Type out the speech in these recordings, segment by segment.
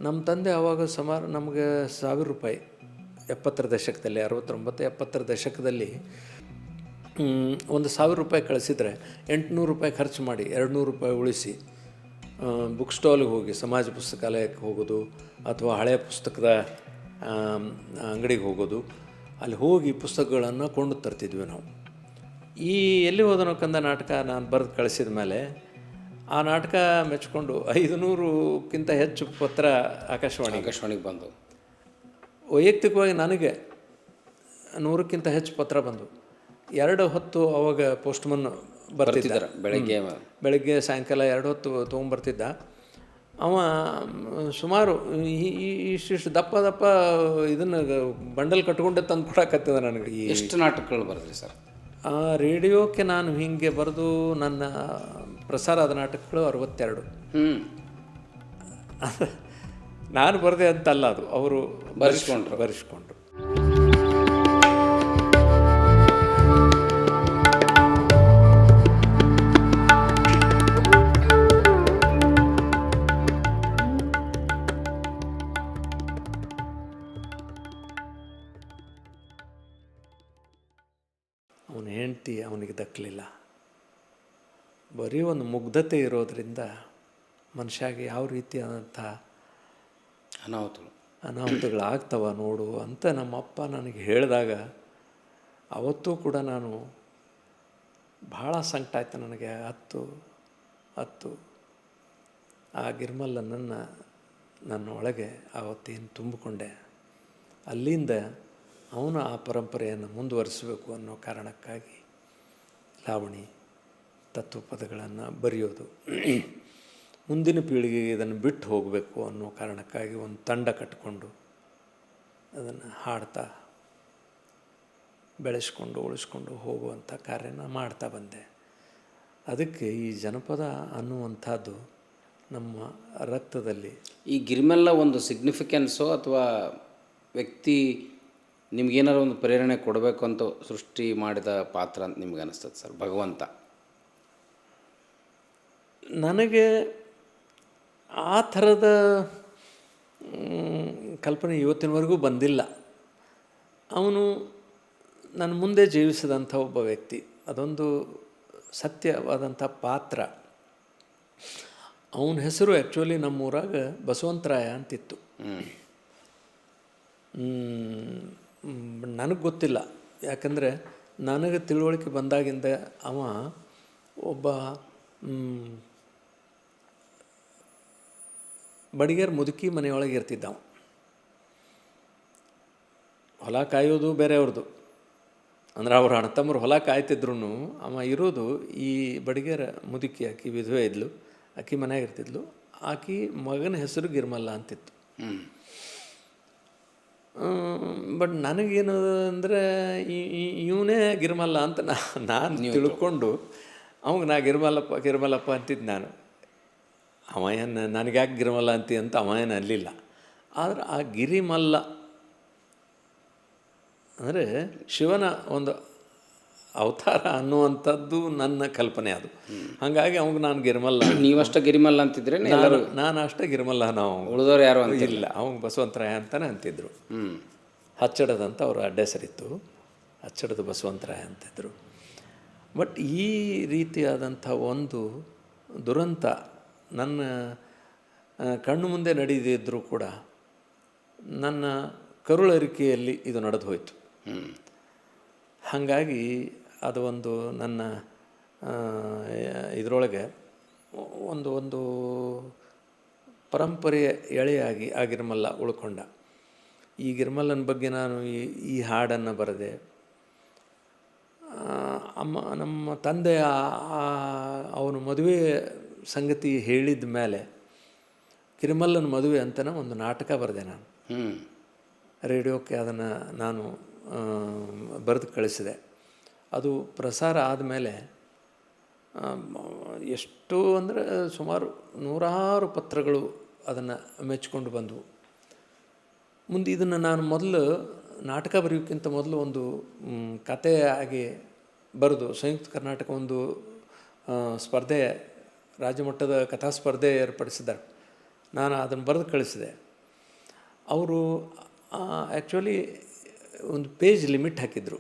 ನಮ್ಮ ತಂದೆ ಆವಾಗ ಸುಮಾರು ನಮಗೆ ₹1000 70ರ ದಶಕದಲ್ಲಿ 69 70ರ ದಶಕದಲ್ಲಿ ಒಂದು ₹1000 ಕಳಿಸಿದರೆ ₹800 ಖರ್ಚು ಮಾಡಿ ₹200 ಉಳಿಸಿ ಬುಕ್ ಸ್ಟಾಲಿಗೆ ಹೋಗಿ ಸಮಾಜ ಪುಸ್ತಕಾಲಯಕ್ಕೆ ಹೋಗೋದು ಅಥವಾ ಹಳೆಯ ಪುಸ್ತಕದ ಅಂಗಡಿಗೆ ಹೋಗೋದು, ಅಲ್ಲಿ ಹೋಗಿ ಪುಸ್ತಕಗಳನ್ನು ಕೊಂಡು ತರ್ತಿದ್ವಿ ನಾವು. ಈ ಎಲ್ಲಿ ಹೋದನೋ ಕಂದ ನಾಟಕ ನಾನು ಬರೆದು ಕಳಿಸಿದ ಮೇಲೆ ಆ ನಾಟಕ ಮೆಚ್ಕೊಂಡು 500ಕ್ಕಿಂತ ಹೆಚ್ಚು ಪತ್ರ ಆಕಾಶವಾಣಿಗೆ ಬಂದು, ವೈಯಕ್ತಿಕವಾಗಿ ನನಗೆ 100ಕ್ಕಿಂತ ಹೆಚ್ಚು ಪತ್ರ ಬಂದು. 2 ಹೊತ್ತು ಅವಾಗ ಪೋಸ್ಟ್ಮನ್ ಬರ್ತಿದ್ದಾರೆ, ಬೆಳಗ್ಗೆ ಸಾಯಂಕಾಲ 2 ಹೊತ್ತು ತೊಗೊಂಬರ್ತಿದ್ದ. ಅವ ಸುಮಾರು ಇಷ್ಟಿಷ್ಟು ದಪ್ಪ ಇದನ್ನು ಬಂಡಲ್ ಕಟ್ಕೊಂಡೆ ತಂದು ಕೊಡಕತ್ತಿದ ನನಗೆ. ಎಷ್ಟು ನಾಟಕಗಳು ಬರೆದ್ರಿ ಸರ್? ಆ ರೇಡಿಯೋಕ್ಕೆ ನಾನು ಹೀಗೆ ಬರೆದು ನನ್ನ ಪ್ರಸಾರ ಆದ ನಾಟಕಗಳು 62. ನಾನು ಬರೆದೆ ಅಂತಲ್ಲ, ಅದು ಅವರು ಬರೆಸ್ಕೊಂಡ್ರು. ಅವನ ಹೆಂಡತಿ ಅವನಿಗೆ ದಕ್ಕಲಿಲ್ಲ. ಬರೀ ಒಂದು ಮುಗ್ಧತೆ ಇರೋದರಿಂದ ಮನುಷ್ಯಾಗೆ ಯಾವ ರೀತಿಯಾದಂಥ ಅನಾಹುತಗಳಾಗ್ತವ ನೋಡು ಅಂತ ನಮ್ಮಪ್ಪ ನನಗೆ ಹೇಳಿದಾಗ ಅವತ್ತೂ ಕೂಡ ನಾನು ಭಾಳ ಸಂಕಟ ಆಯ್ತು ನನಗೆ. ಹತ್ತು ಆ ಗಿರ್ಮಲ್ಲನನ್ನು ನನ್ನ ಒಳಗೆ ಆವತ್ತೇನು ತುಂಬಿಕೊಂಡೆ. ಅಲ್ಲಿಂದ ಅವನು ಆ ಪರಂಪರೆಯನ್ನು ಮುಂದುವರಿಸಬೇಕು ಅನ್ನೋ ಕಾರಣಕ್ಕಾಗಿ ಲಾವಣಿ ತತ್ವಪದಗಳನ್ನು ಬರೆಯೋದು, ಮುಂದಿನ ಪೀಳಿಗೆಗೆ ಇದನ್ನು ಬಿಟ್ಟು ಹೋಗಬೇಕು ಅನ್ನೋ ಕಾರಣಕ್ಕಾಗಿ ಒಂದು ತಂಡ ಕಟ್ಟಿಕೊಂಡು ಅದನ್ನು ಹಾಡ್ತಾ ಬೆಳೆಸ್ಕೊಂಡು ಉಳಿಸ್ಕೊಂಡು ಹೋಗುವಂಥ ಕಾರ್ಯನ ಮಾಡ್ತಾ ಬಂದೆ. ಅದಕ್ಕೆ ಈ ಜನಪದ ಅನ್ನುವಂಥದ್ದು ನಮ್ಮ ರಕ್ತದಲ್ಲಿ. ಈ ಗಿರ್ಮೆಲ್ಲ ಒಂದು ಸಿಗ್ನಿಫಿಕೆನ್ಸೋ ಅಥವಾ ವ್ಯಕ್ತಿ ನಿಮ್ಗೇನಾರು ಒಂದು ಪ್ರೇರಣೆ ಕೊಡಬೇಕು ಅಂತ ಸೃಷ್ಟಿ ಮಾಡಿದ ಪಾತ್ರ ಅಂತ ನಿಮ್ಗೆ ಅನಿಸ್ತದೆ ಸರ್? ಭಗವಂತ ನನಗೆ ಆ ಥರದ ಕಲ್ಪನೆ ಇವತ್ತಿನವರೆಗೂ ಬಂದಿಲ್ಲ. ಅವನು ನನ್ನ ಮುಂದೆ ಜೀವಿಸಿದಂಥ ಒಬ್ಬ ವ್ಯಕ್ತಿ, ಅದೊಂದು ಸತ್ಯವಾದಂಥ ಪಾತ್ರ. ಅವನ ಹೆಸರು ಆ್ಯಕ್ಚುಲಿ ನಮ್ಮೂರಾಗ ಬಸವಂತರಾಯ ಅಂತಿತ್ತು. ನನಗೆ ಗೊತ್ತಿಲ್ಲ, ಯಾಕಂದರೆ ನನಗೆ ತಿಳುವಳಿಕೆ ಬಂದಾಗಿಂದ ಅವ ಒಬ್ಬ ಬಡಿಗೇರ್ ಮುದುಕಿ ಮನೆಯೊಳಗೆ ಇರ್ತಿದ್ದ. ಹೊಲ ಕಾಯೋದು ಬೇರೆಯವ್ರದ್ದು, ಅಂದ್ರೆ ಅವ್ರ ಅಣ್ಣತಮ್ಮರು ಹೊಲ ಕಾಯ್ತಿದ್ರು. ಅವ ಇರೋದು ಈ ಬಡಿಗೇರ ಮುದುಕಿ, ಆಕಿ ವಿಧವೆ ಇದ್ಲು, ಆಕಿ ಮನೆಯಾಗ ಇರ್ತಿದ್ಲು. ಆಕಿ ಮಗನ ಹೆಸರು ಗಿರ್ಮಲ್ಲ ಅಂತಿತ್ತು. ಬಟ್ ನನಗೇನು ಅಂದರೆ ಇವನೇ ಗಿರ್ಮಲ್ಲ ಅಂತ ನಾನು ತಿಳ್ಕೊಂಡು ಅವಾಗ ನಾ ಗಿರ್ಮಲ್ಲಪ್ಪ ಅಂತಿದ್ದು ನಾನು. ಅವ ಏನು ನನಗೆ ಯಾಕೆ ಗಿರ್ಮಲ್ಲ ಅಂತಿ ಅಂತ ಅವ ಏನು ಅನ್ನಲಿಲ್ಲ. ಆದರೆ ಆ ಗಿರಿಮಲ್ಲ ಅಂದರೆ ಶಿವನ ಒಂದು ಅವತಾರ ಅನ್ನುವಂಥದ್ದು ನನ್ನ ಕಲ್ಪನೆ ಅದು. ಹಾಗಾಗಿ ಅವಾಗ ನಾನು ಗಿರ್ಮಲ್ಲ. ನೀವಷ್ಟ ಗಿರಿಮಲ್ಲ ಅಂತಿದ್ರೆ ನಾನು ಅಷ್ಟೇ ಗಿರ್ಮಲ್ಲ, ನಾವು ಉಳಿದವ್ರು ಯಾರು ಇಲ್ಲ. ಅವಾಗ ಬಸವಂತರಾಯ ಅಂತಲೇ ಅಂತಿದ್ರು. ಹಚ್ಚಡದಂತ ಅವ್ರ ಅಡ್ಡ ಹೆಸರಿತ್ತು, ಹಚ್ಚಡದ ಬಸವಂತರಾಯ ಅಂತಿದ್ರು. ಬಟ್ ಈ ರೀತಿಯಾದಂಥ ಒಂದು ದುರಂತ ನನ್ನ ಕಣ್ಣು ಮುಂದೆ ನಡೆದಿದ್ದರೂ ಕೂಡ ನನ್ನ ಕರುಳರಿಕೆಯಲ್ಲಿ ಇದು ನಡೆದು ಹೋಯಿತು. ಹಾಗಾಗಿ ಅದು ಒಂದು ನನ್ನ ಇದರೊಳಗೆ ಒಂದು ಪರಂಪರೆಯ ಎಳೆಯಾಗಿ ಆ ಗಿರ್ಮಲ್ಲ ಉಳ್ಕೊಂಡ. ಈ ಗಿರ್ಮಲ್ಲನ ಬಗ್ಗೆ ನಾನು ಈ ಹಾಡನ್ನು ಬರೆದೆ. ನಮ್ಮ ತಂದೆ ಅವನು ಮದುವೆ ಸಂಗತಿ ಹೇಳಿದ ಮೇಲೆ ಗಿರ್ಮಲ್ಲನ ಮದುವೆ ಅಂತಲೇ ಒಂದು ನಾಟಕ ಬರೆದೆ ನಾನು. ರೇಡಿಯೋಕ್ಕೆ ಅದನ್ನು ನಾನು ಬರೆದು ಕಳಿಸಿದೆ. ಅದು ಪ್ರಸಾರ ಆದಮೇಲೆ ಎಷ್ಟು ಅಂದರೆ ಸುಮಾರು 100 ಪತ್ರಗಳು ಅದನ್ನು ಮೆಚ್ಚಿಕೊಂಡು ಬಂದವು. ಮುಂದೆ ಇದನ್ನು ನಾನು ಮೊದಲು ನಾಟಕ ಬರೆಯೋಕ್ಕಿಂತ ಮೊದಲು ಒಂದು ಕತೆ ಆಗಿ ಬರೆದು ಸಂಯುಕ್ತ ಕರ್ನಾಟಕ ಒಂದು ಸ್ಪರ್ಧೆ, ರಾಜ್ಯಮಟ್ಟದ ಕಥಾ ಸ್ಪರ್ಧೆ ಏರ್ಪಡಿಸಿದ್ದಾರೆ. ನಾನು ಅದನ್ನು ಬರೆದು ಕಳಿಸಿದೆ. ಅವರು ಆ್ಯಕ್ಚುಲಿ ಒಂದು ಪೇಜ್ ಲಿಮಿಟ್ ಹಾಕಿದ್ರು,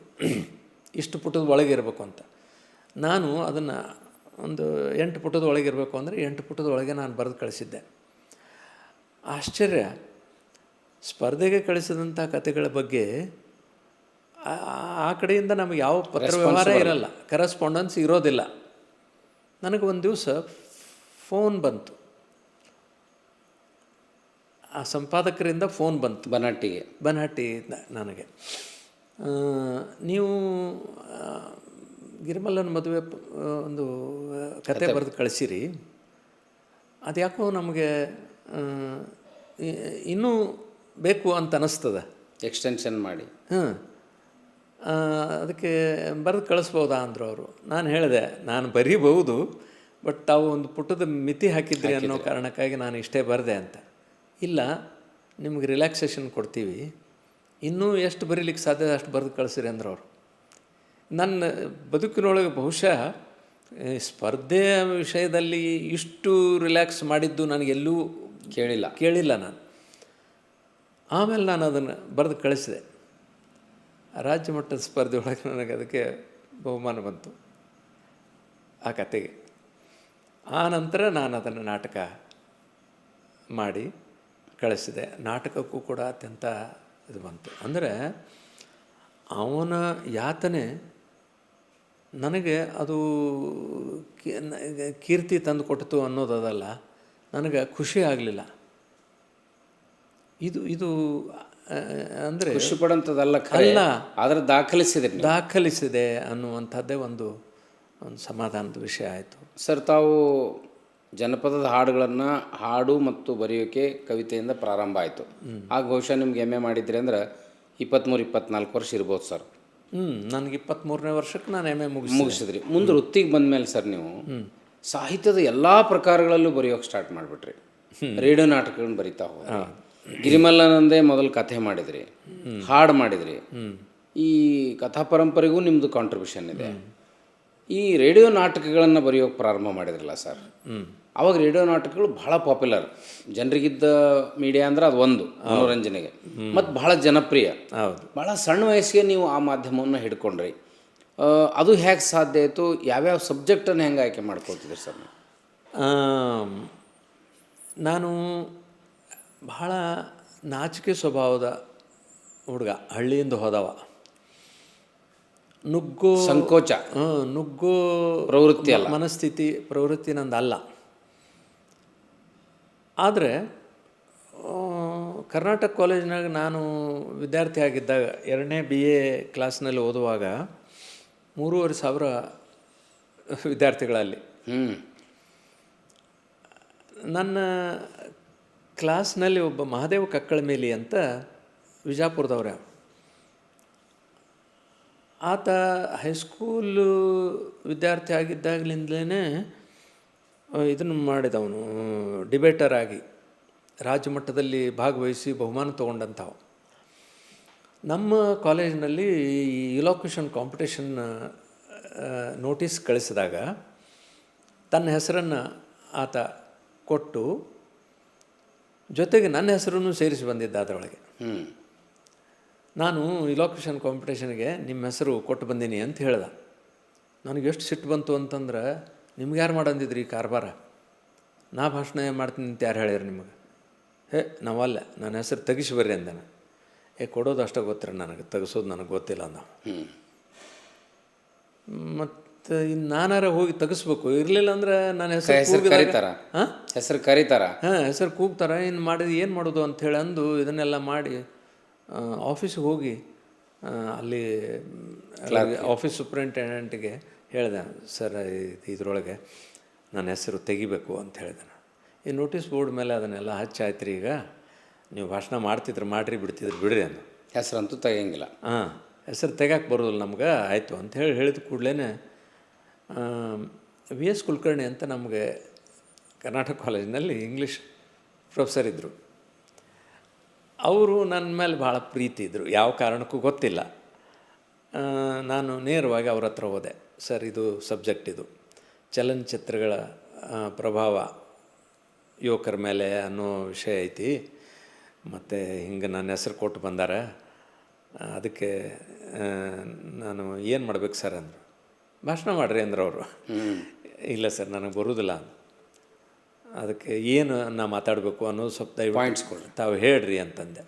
ಇಷ್ಟು ಪುಟದ ಒಳಗೆ ಇರಬೇಕು ಅಂತ. ನಾನು ಅದನ್ನು ಒಂದು 8 ಪುಟದ ಒಳಗೆ ಇರಬೇಕು ಅಂದರೆ 8 ಪುಟದ ಒಳಗೆ ನಾನು ಬರೆದು ಕಳಿಸಿದ್ದೆ. ಆಶ್ಚರ್ಯ, ಸ್ಪರ್ಧೆಗೆ ಕಳಿಸಿದಂಥ ಕಥೆಗಳ ಬಗ್ಗೆ ಆ ಕಡೆಯಿಂದ ನಮಗೆ ಯಾವ ಪತ್ರ ವ್ಯವಹಾರ ಇರಲ್ಲ, ಕರೆಸ್ಪಾಂಡೆನ್ಸ್ ಇರೋದಿಲ್ಲ. ನನಗೆ ಒಂದು ದಿವಸ ಫೋನ್ ಬಂತು, ಆ ಸಂಪಾದಕರಿಂದ ಫೋನ್ ಬಂತು, ಬನಾಟಿ ನನಗೆ, ನೀವು ಗಿರಿಮಲ್ಲನ ಮದುವೆ ಒಂದು ಕತೆ ಬರೆದು ಕಳಿಸಿರಿ, ಅದು ಯಾಕೋ ನಮಗೆ ಇನ್ನೂ ಬೇಕು ಅಂತ ಅನ್ನಿಸ್ತದೆ, ಎಕ್ಸ್ಟೆನ್ಷನ್ ಮಾಡಿ, ಅದಕ್ಕೆ ಬರೆದು ಕಳಿಸ್ಬೋದಾ ಅಂದರು ಅವರು. ನಾನು ಹೇಳಿದೆ, ನಾನು ಬರೀಬಹುದು, ಬಟ್ ತಾವು ಒಂದು ಪುಟದ ಮಿತಿ ಹಾಕಿದ್ರಿ ಅನ್ನೋ ಕಾರಣಕ್ಕಾಗಿ ನಾನು ಇಷ್ಟೇ ಬರೆದೆ ಅಂತ. ಇಲ್ಲ, ನಿಮ್ಗೆ ರಿಲ್ಯಾಕ್ಸೇಷನ್ ಕೊಡ್ತೀವಿ, ಇನ್ನೂ ಎಷ್ಟು ಬರೀಲಿಕ್ಕೆ ಸಾಧ್ಯ ಅಷ್ಟು ಬರೆದು ಕಳಿಸಿರಿ ಅಂದ್ರೆ ಅವರು. ನನ್ನ ಬದುಕಿನೊಳಗೆ ಬಹುಶಃ ಸ್ಪರ್ಧೆಯ ವಿಷಯದಲ್ಲಿ ಇಷ್ಟು ರಿಲ್ಯಾಕ್ಸ್ ಮಾಡಿದ್ದು ನನಗೆಲ್ಲೂ ಕೇಳಿಲ್ಲ ನಾನು. ಆಮೇಲೆ ನಾನು ಅದನ್ನು ಬರೆದು ಕಳಿಸಿದೆ. ರಾಜ್ಯ ಮಟ್ಟದ ಸ್ಪರ್ಧೆ ಒಳಗೆ ನನಗೆ ಅದಕ್ಕೆ ಬಹುಮಾನ ಬಂತು, ಆ ಕತೆಗೆ. ಆ ನಂತರ ನಾನು ಅದನ್ನು ನಾಟಕ ಮಾಡಿ ಕಳಿಸಿದೆ. ನಾಟಕಕ್ಕೂ ಕೂಡ ಅತ್ಯಂತ ಇದು ಬಂತು. ಅಂದರೆ ಅವನ ಯಾತನೆ ನನಗೆ ಅದು ಕೀರ್ತಿ ತಂದು ಕೊಟ್ಟಿತು ಅನ್ನೋದಲ್ಲ, ನನಗೆ ಖುಷಿ ಆಗಲಿಲ್ಲ. ಇದು ಅಂದರೆ ಖುಷಿ ಪಡೋಂಥದ್ದಲ್ಲ, ಅಲ್ಲ, ಆದರೆ ದಾಖಲಿಸಿದೆ ಅನ್ನುವಂಥದ್ದೇ ಒಂದು ಸಮಾಧಾನದ ವಿಷಯ ಆಯಿತು. ಸರ್, ತಾವು ಜನಪದದ ಹಾಡುಗಳನ್ನು ಹಾಡು ಮತ್ತು ಬರೆಯೋಕ್ಕೆ ಕವಿತೆಯಿಂದ ಪ್ರಾರಂಭ ಆಯಿತು. ಆಗ ಬಹುಶಃ ನಿಮ್ಗೆ ಎಮ್ ಎ ಮಾಡಿದ್ರಿ ಅಂದ್ರೆ 23-24 ವರ್ಷ ಇರ್ಬೋದು ಸರ್. ನನಗೆ 23ನೇ ವರ್ಷಕ್ಕೆ ನಾನು ಎಮ್ ಎ ಮುಗಿಸಿದ್ರಿ. ಮುಂದೆ ವೃತ್ತಿಗೆ ಬಂದಮೇಲೆ ಸರ್ ನೀವು ಸಾಹಿತ್ಯದ ಎಲ್ಲ ಪ್ರಕಾರಗಳಲ್ಲೂ ಬರೆಯೋಕ್ಕೆ ಸ್ಟಾರ್ಟ್ ಮಾಡಿಬಿಟ್ರಿ. ರೇಡಿಯೋ ನಾಟಕಗಳನ್ನ ಬರಿತಾ ಹೋದ್ರಿ. ಗಿರಿಮಲ್ಲನಂದೇ ಮೊದಲು ಕಥೆ ಮಾಡಿದ್ರಿ, ಹಾಡು ಮಾಡಿದ್ರಿ. ಈ ಕಥಾ ಪರಂಪರೆಗೂ ನಿಮ್ಮದು ಕಾಂಟ್ರಿಬ್ಯೂಷನ್ ಇದೆ. ಈ ರೇಡಿಯೋ ನಾಟಕಗಳನ್ನು ಬರೆಯೋಕ್ಕೆ ಪ್ರಾರಂಭ ಮಾಡಿದ್ರಲ್ಲ ಸರ್, ಅವಾಗ ರೇಡಿಯೋ ನಾಟಕಗಳು ಭಾಳ ಪಾಪ್ಯುಲರ್, ಜನರಿಗಿದ್ದ ಮೀಡಿಯಾ ಅಂದ್ರೆ ಅದು ಒಂದು ಮನೋರಂಜನೆಗೆ, ಮತ್ತು ಭಾಳ ಜನಪ್ರಿಯ. ಭಾಳ ಸಣ್ಣ ವಯಸ್ಸಿಗೆ ನೀವು ಆ ಮಾಧ್ಯಮವನ್ನು ಹಿಡ್ಕೊಂಡ್ರಿ. ಅದು ಹೇಗೆ ಸಾಧ್ಯ ಆಯಿತು? ಯಾವ್ಯಾವ ಸಬ್ಜೆಕ್ಟನ್ನು ಹೆಂಗೆ ಆಯ್ಕೆ ಮಾಡ್ಕೊಳ್ತಿದ್ರಿ ಸರ್? ನಾನು ಬಹಳ ನಾಚಿಕೆ ಸ್ವಭಾವದ ಹುಡುಗ, ಹಳ್ಳಿಯಿಂದ ಹೋದವ. ಸಂಕೋಚ, ನುಗ್ಗೋ ಪ್ರವೃತ್ತಿ ಅಲ್ಲ, ಮನಸ್ಥಿತಿ ಪ್ರವೃತ್ತಿ ನಂದಲ್ಲ. ಆದರೆ ಕರ್ನಾಟಕ ಕಾಲೇಜಿನಾಗ ನಾನು ವಿದ್ಯಾರ್ಥಿ ಆಗಿದ್ದಾಗ 2ನೇ BA ಕ್ಲಾಸ್ನಲ್ಲಿ ಓದುವಾಗ 3,500 ವಿದ್ಯಾರ್ಥಿಗಳಲ್ಲಿ ನನ್ನ ಕ್ಲಾಸ್ನಲ್ಲಿ ಒಬ್ಬ ಮಹಾದೇವ ಕಕ್ಕಳಮೇಲಿ ಅಂತ ವಿಜಾಪುರದವ್ರೆ. ಆತ ಹೈಸ್ಕೂಲು ವಿದ್ಯಾರ್ಥಿ ಆಗಿದ್ದಾಗಲಿಂದಲೇ ಇದನ್ನು ಮಾಡಿದವನು, ಡಿಬೇಟರ್ ಆಗಿ ರಾಜ್ಯ ಮಟ್ಟದಲ್ಲಿ ಭಾಗವಹಿಸಿ ಬಹುಮಾನ ತೊಗೊಂಡಂಥವು. ನಮ್ಮ ಕಾಲೇಜಿನಲ್ಲಿ ಈ ಇಲೋಕ್ಯೂಷನ್ ಕಾಂಪಿಟೇಷನ್ ನೋಟಿಸ್ ಕಳಿಸಿದಾಗ ತನ್ನ ಹೆಸರನ್ನು ಆತ ಕೊಟ್ಟು ಜೊತೆಗೆ ನನ್ನ ಹೆಸರನ್ನು ಸೇರಿಸಿ ಬಂದಿದ್ದ ಅದರೊಳಗೆ. ನಾನು ಇಲೋಕ್ಯೂಷನ್ ಕಾಂಪಿಟೇಷನ್ಗೆ ನಿಮ್ಮ ಹೆಸರು ಕೊಟ್ಟು ಬಂದೀನಿ ಅಂತ ಹೇಳ್ದೆ. ನನಗೆ ಎಷ್ಟು ಸಿಟ್ಟು ಬಂತು ಅಂತಂದ್ರೆ, ನಿಮ್ಗೆ ಯಾರು ಮಾಡಂದಿದ್ರಿ ಈ ಕಾರ್ಬಾರ? ನಾ ಭಾಷಣ ಮಾಡ್ತೀನಿ ಅಂತ ಯಾರು ಹೇಳ್ಯಾರ ನಿಮಗೆ? ನಾವಲ್ಲ, ನನ್ನ ಹೆಸರು ತೆಗಿಸಿ ಬರ್ರಿ ಅಂದ. ಕೊಡೋದು ಅಷ್ಟೇ ಗೊತ್ತಿರ ನನಗೆ, ತೆಗೆಸೋದು ನನಗೆ ಗೊತ್ತಿಲ್ಲ ಅಂದ. ಮತ್ತು ಇನ್ನು ನಾನಾರ ಹೋಗಿ ತೆಗಿಸ್ಬೇಕು, ಇರಲಿಲ್ಲ ಅಂದ್ರೆ ನನ್ನ ಹೆಸರು ಕರೀತಾರ. ಹೆಸರು ಕೂಗ್ತಾರ. ಇನ್ನು ಮಾಡಿದ ಏನು ಮಾಡೋದು ಅಂಥೇಳಿ ಅಂದು ಇದನ್ನೆಲ್ಲ ಮಾಡಿ ಆಫೀಸಿಗೆ ಹೋಗಿ ಅಲ್ಲಿ ಆಫೀಸ್ ಸೂಪ್ರಿಂಟೆಂಡೆಂಟ್ಗೆ ಹೇಳಿದೆ, ಸರ್ ಇದರೊಳಗೆ ನನ್ನ ಹೆಸರು ತೆಗಿಬೇಕು ಅಂತ ಹೇಳಿದೆ. ಈ ನೋಟಿಸ್ ಬೋರ್ಡ್ ಮೇಲೆ ಅದನ್ನೆಲ್ಲ ಹಚ್ಚಾಯ್ತು ರೀ, ಈಗ ನೀವು ಭಾಷಣ ಮಾಡ್ತಿದ್ರು ಮಾಡಿರಿ, ಬಿಡ್ತಿದ್ರು ಬಿಡ್ರಿ ಅಂದು. ಹೆಸರಂತೂ ತೆಗಿಯಂಗಿಲ್ಲ. ಹೆಸರು ತೆಗಕ್ಕೆ ಬರೋದಿಲ್ಲ ನಮ್ಗೆ, ಆಯಿತು ಅಂತ ಹೇಳಿದ ಕೂಡಲೇ VS ಕುಲಕರ್ಣಿ ಅಂತ ನಮಗೆ ಕರ್ನಾಟಕ ಕಾಲೇಜಿನಲ್ಲಿ ಇಂಗ್ಲೀಷ್ ಪ್ರೊಫೆಸರ್ ಇದ್ದರು. ಅವರು ನನ್ನ ಮೇಲೆ ಭಾಳ ಪ್ರೀತಿ ಇದ್ದರು, ಯಾವ ಕಾರಣಕ್ಕೂ ಗೊತ್ತಿಲ್ಲ. ನಾನು ನೇರವಾಗಿ ಅವ್ರ ಹತ್ರ ಹೋದೆ. ಸರ್, ಇದು ಸಬ್ಜೆಕ್ಟ್, ಇದು ಚಲನಚಿತ್ರಗಳ ಪ್ರಭಾವ ಯುವಕರ ಮೇಲೆ ಅನ್ನೋ ವಿಷಯ ಐತಿ, ಮತ್ತು ಹಿಂಗೆ ನನ್ನ ಹೆಸ್ರು ಕೊಟ್ಟು ಬಂದಾರ, ಅದಕ್ಕೆ ನಾನು ಏನು ಮಾಡ್ಬೇಕು ಸರ್ ಅಂದರು. ಭಾಷಣ ಮಾಡಿರಿ ಅಂದ್ರೆ ಅವರು. ಇಲ್ಲ ಸರ್ ನನಗೆ ಬರೋದಿಲ್ಲ, ಅದಕ್ಕೆ ಏನು ನಾ ಮಾತಾಡಬೇಕು ಅನ್ನೋದು ಸ್ವಲ್ಪ ಪಾಯಿಂಟ್ಸ್ ಕೊಡ್ರಿ, ತಾವು ಹೇಳ್ರಿ ಅಂತಂದೆ.